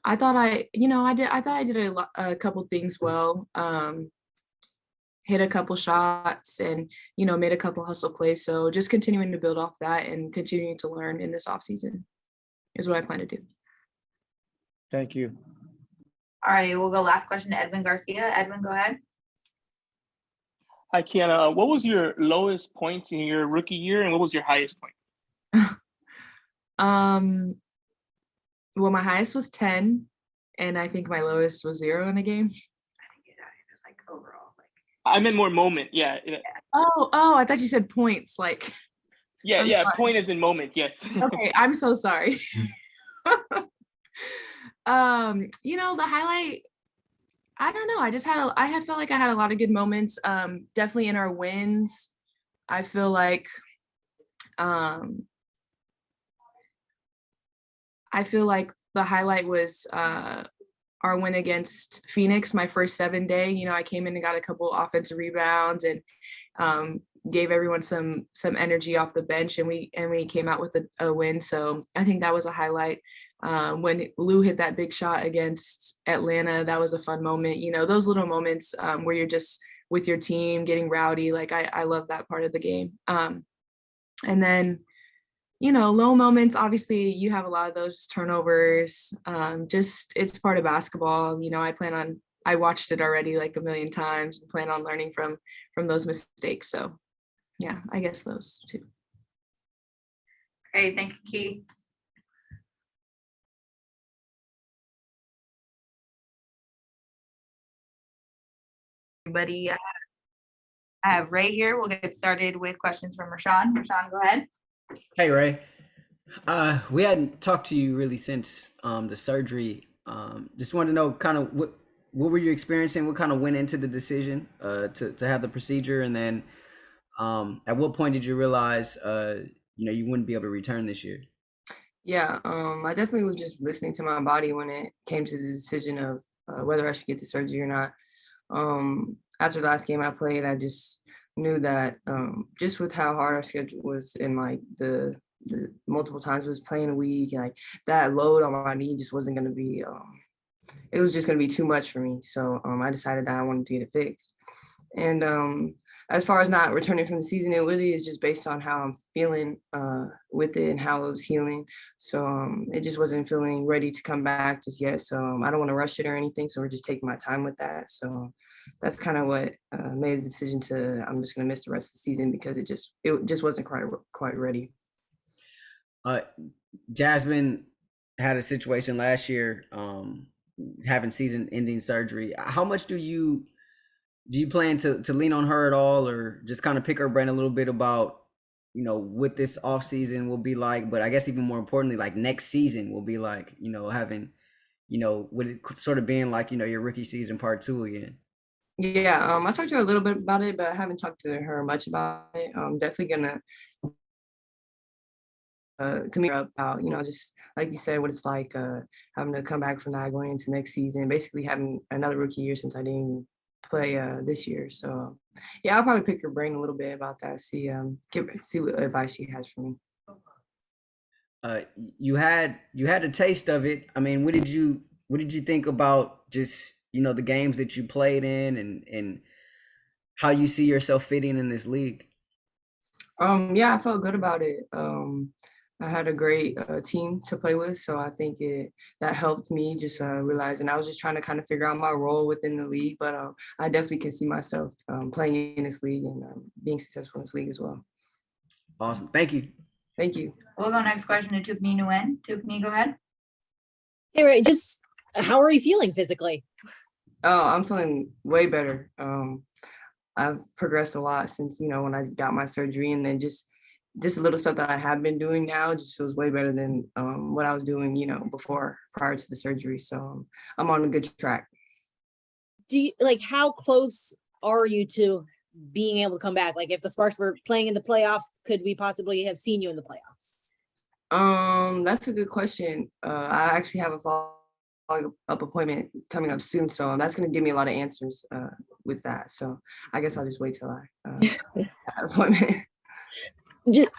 Speaker 3: I thought I did a couple things well. Hit a couple shots and, made a couple hustle plays. So just continuing to build off that and continuing to learn in this offseason is what I plan to do.
Speaker 13: Thank you.
Speaker 1: All right, we'll go last question to Edwin Garcia. Edwin, go ahead.
Speaker 8: Hi, Kiana. What was your lowest point in your rookie year, and what was your highest point?
Speaker 3: Well, my highest was 10, and I think my lowest was 0 in a game.
Speaker 1: I think it was like overall.
Speaker 8: I meant more moment. Yeah.
Speaker 3: Oh, I thought you said points. Like.
Speaker 8: Yeah,
Speaker 3: I'm
Speaker 8: yeah.
Speaker 3: sorry.
Speaker 8: Point is in moment. Yes.
Speaker 3: Okay, I'm so sorry. The highlight, I don't know. I had felt like I had a lot of good moments. Definitely in our wins. I feel like the highlight was our win against Phoenix, my first 7 day. I came in and got a couple offensive rebounds and gave everyone some energy off the bench, and we came out with a win. So I think that was a highlight. When Lou hit that big shot against Atlanta, that was a fun moment. Those little moments where you're just with your team getting rowdy. Like I love that part of the game. And then, low moments, obviously you have a lot of those turnovers. Just it's part of basketball. I watched it already like a million times and plan on learning from those mistakes. So yeah, I guess those two.
Speaker 1: Great, thank you, Key. Everybody, I have Rae here. We'll get started with questions from Rashawn. Rashawn, go ahead.
Speaker 15: Hey, Rae. We hadn't talked to you really since the surgery. Just wanted to know kind of what were you experiencing? What kind of went into the decision to have the procedure? And then at what point did you realize you wouldn't be able to return this year?
Speaker 3: Yeah, I definitely was just listening to my body when it came to the decision of whether I should get the surgery or not. After the last game I played, I just knew that just with how hard our schedule was and like the multiple times I was playing a week, and like that load on my knee just wasn't going to be, it was just going to be too much for me. So I decided that I wanted to get it fixed. And as far as not returning from the season, it really is just based on how I'm feeling with it and how it was healing. So it just wasn't feeling ready to come back just yet. So I don't want to rush it or anything. So we're just taking my time with that. So that's kind of what made the decision to, I'm just going to miss the rest of the season because it just wasn't quite ready.
Speaker 15: Jasmine had a situation last year having season-ending surgery. How much do you plan to lean on her at all, or just kind of pick her brain a little bit about what this off season will be like, but I guess even more importantly, like next season will be like, having with it sort of being like your rookie season part 2 again?
Speaker 3: Yeah, I talked to her a little bit about it, but I haven't talked to her much about it. I'm definitely gonna communicate about, just like you said, what it's like having to come back from that going into next season, basically having another rookie year since I didn't play this year. So yeah, I'll probably pick her brain a little bit about that, see what advice she has for me.
Speaker 15: You had a taste of it. I mean, what did you think about just the games that you played in and how you see yourself fitting in this league?
Speaker 3: Yeah, I felt good about it.
Speaker 16: I had a great team to play with, so I think that helped me just realize. And I was just trying to kind of figure out my role within the league, but I definitely can see myself playing in this league and being successful in this league as well.
Speaker 15: Awesome. Thank you.
Speaker 16: Thank you.
Speaker 1: We'll go next question to Tupni Nguyen. Tupni, go ahead.
Speaker 4: Hey, Rae, just how are you feeling physically?
Speaker 16: Oh, I'm feeling way better. I've progressed a lot since, when I got my surgery, and then just a little stuff that I have been doing now just feels way better than what I was doing, prior to the surgery. So I'm on a good track.
Speaker 4: Do you how close are you to being able to come back? Like if the Sparks were playing in the playoffs, could we possibly have seen you in the playoffs?
Speaker 16: That's a good question. I actually have a follow-up appointment coming up soon, so that's going to give me a lot of answers with that. So I guess I'll just wait till I have an appointment.
Speaker 4: Just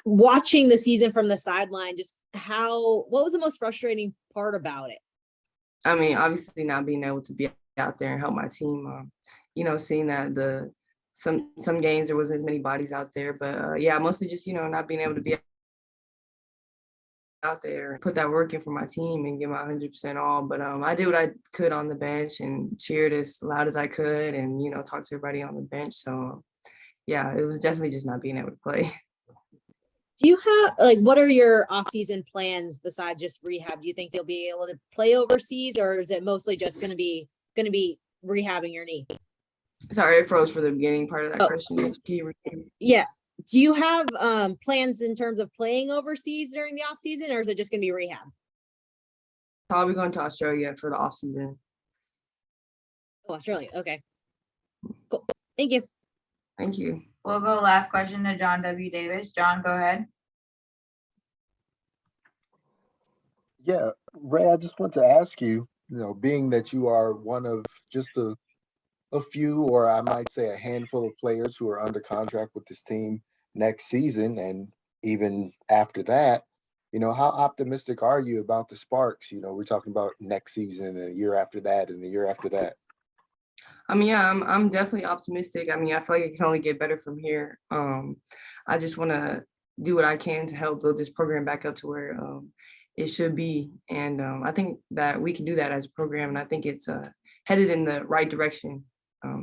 Speaker 4: watching the season from the sideline, what was the most frustrating part about it?
Speaker 16: I mean, obviously not being able to be out there and help my team. Seeing that some games there wasn't as many bodies out there, but yeah, mostly just not being able to be out there, put that work in for my team and give my 100% all. But I did what I could on the bench and cheered as loud as I could, and talked to everybody on the bench. So yeah, it was definitely just not being able to play.
Speaker 4: Do you have what are your off-season plans besides just rehab? Do you think you'll be able to play overseas, or is it mostly just going to be rehabbing your knee?
Speaker 16: Sorry, it froze for the beginning part of that question.
Speaker 4: Yeah. Do you have plans in terms of playing overseas during the off season, or is it just going to be rehab?
Speaker 16: I'll be going to Australia for the off season.
Speaker 4: Oh, Australia. Okay. Cool. Thank you.
Speaker 16: Thank you.
Speaker 1: We'll go last question to John W. Davis. John, go ahead.
Speaker 5: Yeah, Rae, I just want to ask you, being that you are one of just a few, or I might say a handful of players who are under contract with this team next season, and even after that, how optimistic are you about the Sparks? We're talking about next season and the year after that and the year after that.
Speaker 16: I mean, yeah, I'm definitely optimistic. I mean, I feel like it can only get better from here. I just want to do what I can to help build this program back up to where it should be. And I think that we can do that as a program. And I think it's headed in the right direction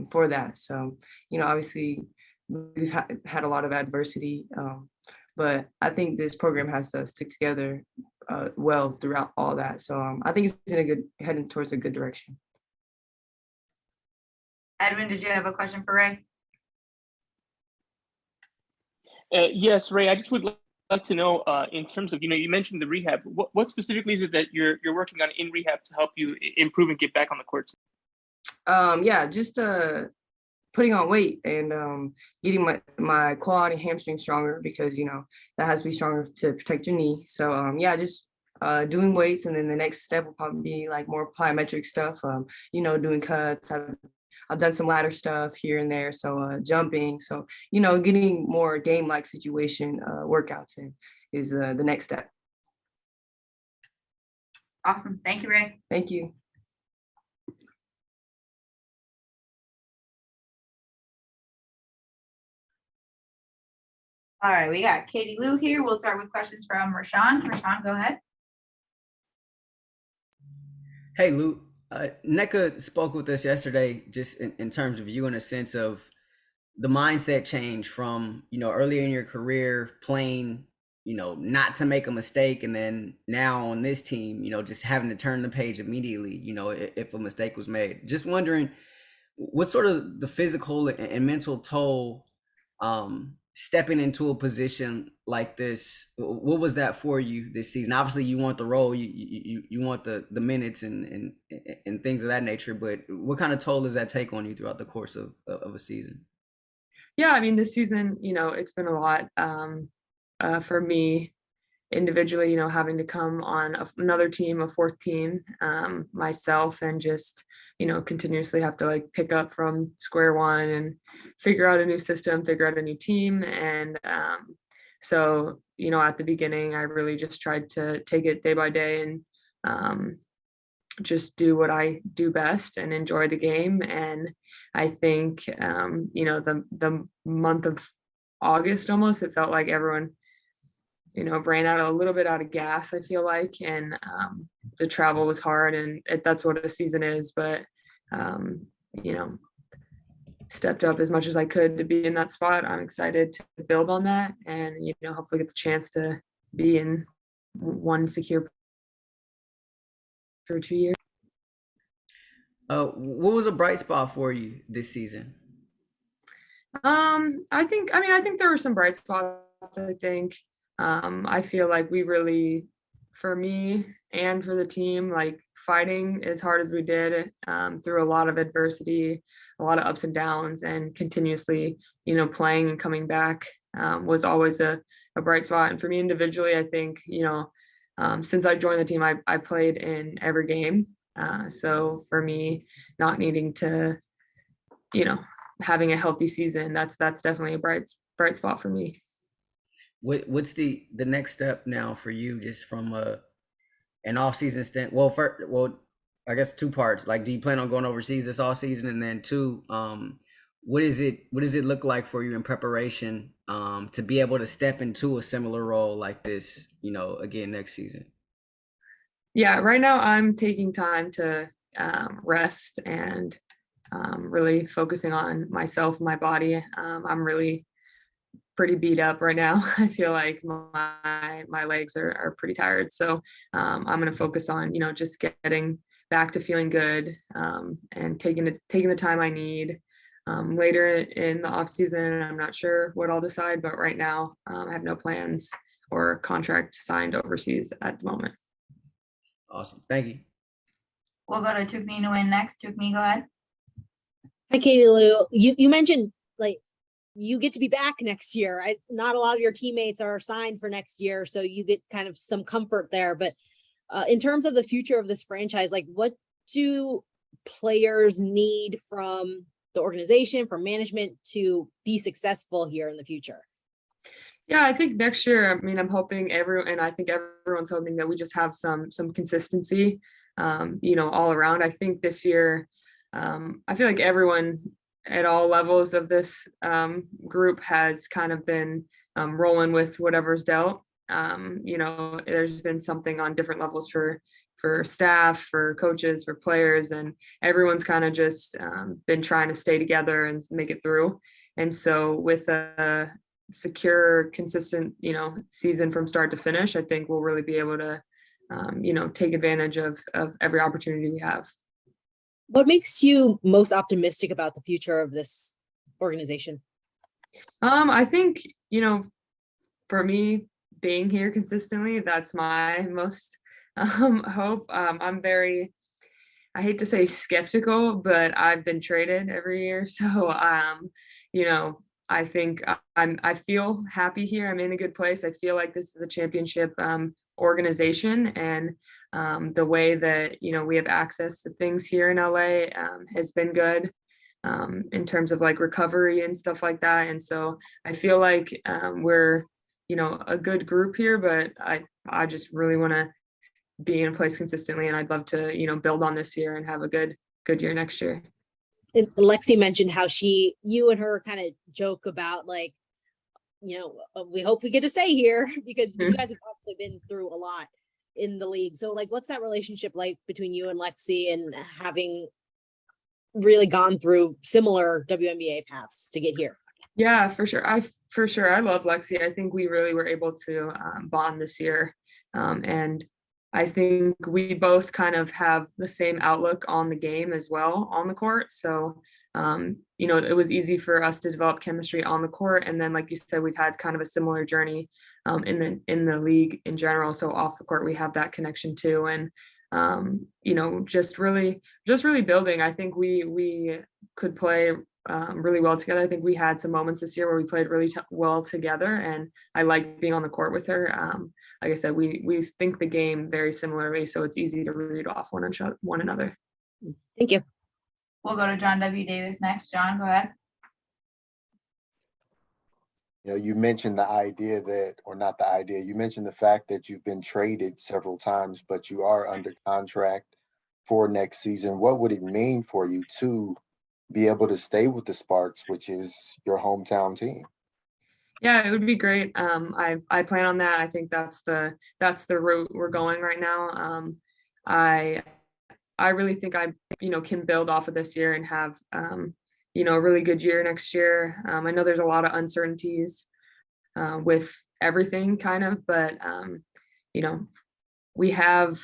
Speaker 16: for that. So, obviously we've had a lot of adversity, but I think this program has to stick together well throughout all that. So I think it's heading towards a good direction.
Speaker 1: Edwin, did you have a question for Rae?
Speaker 8: Yes, Rae, I just would like to know in terms of, you mentioned the rehab, what specifically is it that you're working on in rehab to help you improve and get back on the courts?
Speaker 16: Yeah, just putting on weight and getting my quad and hamstring stronger, because that has to be stronger to protect your knee. So yeah, just doing weights, and then the next step will probably be like more plyometric stuff, doing cuts. I've done some ladder stuff here and there, so jumping. So getting more game-like situation workouts in is the next step.
Speaker 1: Awesome. Thank you, Rae.
Speaker 16: Thank you.
Speaker 1: All right, we got Katie Lou here. We'll start with questions from Rashawn. Rashawn, go ahead.
Speaker 15: Hey, Lou. NECA spoke with us yesterday just in terms of you, in a sense of the mindset change from, earlier in your career playing, not to make a mistake, and then now on this team, just having to turn the page immediately, if a mistake was made. Just wondering what sort of the physical and mental toll stepping into a position like this, what was that for you this season? Obviously you want the role, you want the minutes and things of that nature, but what kind of toll does that take on you throughout the course of a season?
Speaker 3: Yeah, I mean, this season, it's been a lot for me individually, having to come on another team, a fourth team, myself, and just, continuously have to pick up from square one and figure out a new system, figure out a new team. And so, at the beginning, I really just tried to take it day by day and just do what I do best and enjoy the game. And I think, the month of August, almost, it felt like everyone ran out a little bit out of gas, I feel like, and the travel was hard, and that's what a season is. But stepped up as much as I could to be in that spot. I'm excited to build on that, and hopefully get the chance to be in one secure for 2 years.
Speaker 15: What was a bright spot for you this season?
Speaker 3: I think there were some bright spots. I feel like we really, for me and for the team, like fighting as hard as we did through a lot of adversity, a lot of ups and downs, and continuously, playing and coming back was always a bright spot. And for me individually, I think, since I joined the team, I played in every game. So for me, not needing to, having a healthy season, that's definitely a bright spot for me.
Speaker 15: What's the next step now for you, just from an off-season stint? Well, I guess 2 parts. Like, do you plan on going overseas this off season? And then 2, what does it look like for you in preparation to be able to step into a similar role like this, again next season?
Speaker 3: Yeah, right now I'm taking time to rest and really focusing on myself, my body. I'm really pretty beat up right now. I feel like my legs are pretty tired. So I'm going to focus on, just getting back to feeling good and taking the time I need. Later in the off season, I'm not sure what I'll decide, but right now I have no plans or contract signed overseas at the moment.
Speaker 15: Awesome. Thank you.
Speaker 1: We'll go to Tukmi to win next. Tukmi, go ahead.
Speaker 4: Hi, Katie Lou. You mentioned like you get to be back next year. Not a lot of your teammates are signed for next year, so you get kind of some comfort there. But in terms of the future of this franchise, like what do players need from the organization, from management to be successful here in the future?
Speaker 3: Yeah, I think next year, I'm hoping everyone's hoping that we just have some consistency, all around. I think this year, I feel like everyone at all levels of this group has kind of been rolling with whatever's dealt. There's been something on different levels for staff, for coaches, for players, and everyone's kind of just been trying to stay together and make it through. And so with a secure, consistent, season from start to finish, I think we'll really be able to, take advantage of every opportunity we have.
Speaker 4: What makes you most optimistic about the future of this organization?
Speaker 3: I think, for me, being here consistently, that's my most hope. I hate to say skeptical, but I've been traded every year. So, I think I feel happy here. I'm in a good place. I feel like this is a championship organization, and the way that we have access to things here in LA has been good in terms of like recovery and stuff like that. And so I feel like we're a good group here, but I just really want to be in a place consistently, and I'd love to build on this year and have a good year next year.
Speaker 4: And Lexie mentioned how you and her kind of joke about like, we hope we get to stay here because you guys have obviously been through a lot in the league. So like, what's that relationship like between you and Lexie, and having really gone through similar WNBA paths to get here?
Speaker 3: Yeah, for sure. I love Lexie. I think we really were able to bond this year. And I think we both kind of have the same outlook on the game as well on the court. So, it was easy for us to develop chemistry on the court. And then, like you said, we've had kind of a similar journey in the league in general. So off the court, we have that connection too. And, just really building. I think we could play really well together. I think we had some moments this year where we played really well together, and I like being on the court with her. Like I said, we think the game very similarly, so it's easy to read off one another.
Speaker 4: Thank you.
Speaker 1: We'll go to John W. Davis next. John, go ahead.
Speaker 5: You mentioned the idea that, or not the idea, you mentioned the fact that you've been traded several times, but you are under contract for next season. What would it mean for you to be able to stay with the Sparks, which is your hometown team?
Speaker 3: Yeah, it would be great. I plan on that. I think that's the route we're going right now. I really think I, can build off of this year and have, a really good year next year. I know there's a lot of uncertainties with everything kind of, but, we have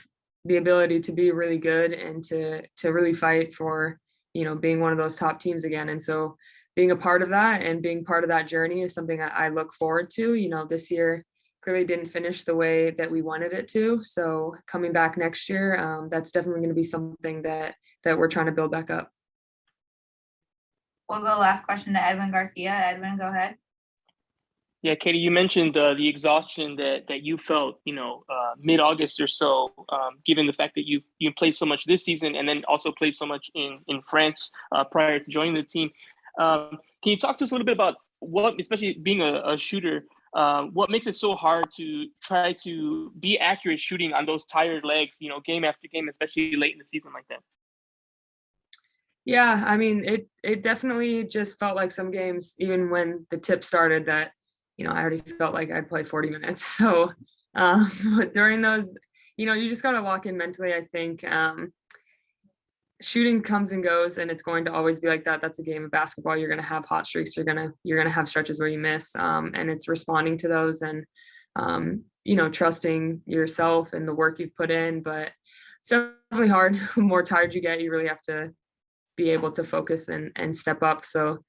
Speaker 3: the ability to be really good and to really fight for, being one of those top teams again. And so being a part of that and being part of that journey is something I look forward to. This year clearly didn't finish the way that we wanted it to. So coming back next year, that's definitely going to be something that we're trying to build back up.
Speaker 1: We'll go last question to Edwin Garcia. Edwin, go ahead.
Speaker 8: Yeah, Katie, you mentioned the exhaustion that you felt, mid-August or so, given the fact that you played so much this season and then also played so much in France prior to joining the team. Can you talk to us a little bit about what, especially being a shooter, what makes it so hard to try to be accurate shooting on those tired legs, game after game, especially late in the season like that?
Speaker 3: Yeah, I mean, it definitely just felt like some games, even when the tip started, that I already felt like I'd played 40 minutes. So during those, you just got to lock in mentally. I think shooting comes and goes, and it's going to always be like that. That's a game of basketball. You're going to have hot streaks. You're going to have stretches where you miss, and it's responding to those and trusting yourself and the work you've put in. But it's definitely hard. The more tired you get, you really have to be able to focus and step up. So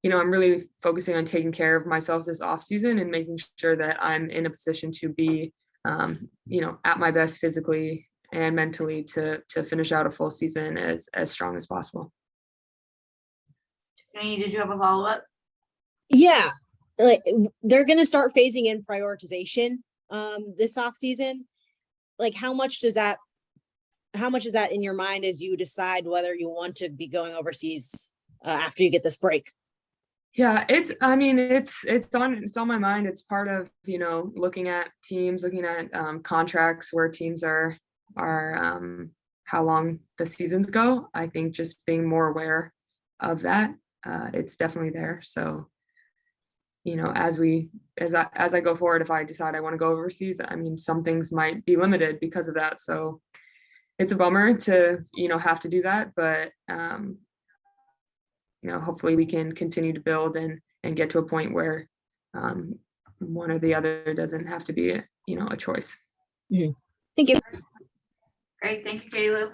Speaker 3: I'm really focusing on taking care of myself this off season and making sure that I'm in a position to be, at my best physically and mentally to finish out a full season as strong as possible.
Speaker 1: Chiney, did you have a follow-up?
Speaker 4: Yeah, like they're going to start phasing in prioritization this off season. Like how much is that in your mind as you decide whether you want to be going overseas after you get this break?
Speaker 3: Yeah, it's on my mind. It's part of, looking at teams, looking at contracts where teams are how long the seasons go. I think just being more aware of that, it's definitely there. So, as I go forward, if I decide I want to go overseas, some things might be limited because of that. So it's a bummer to, have to do that, but hopefully we can continue to build and get to a point where one or the other doesn't have to be a choice.
Speaker 4: Mm-hmm. Thank you.
Speaker 1: Great. Thank you, Katie Lou.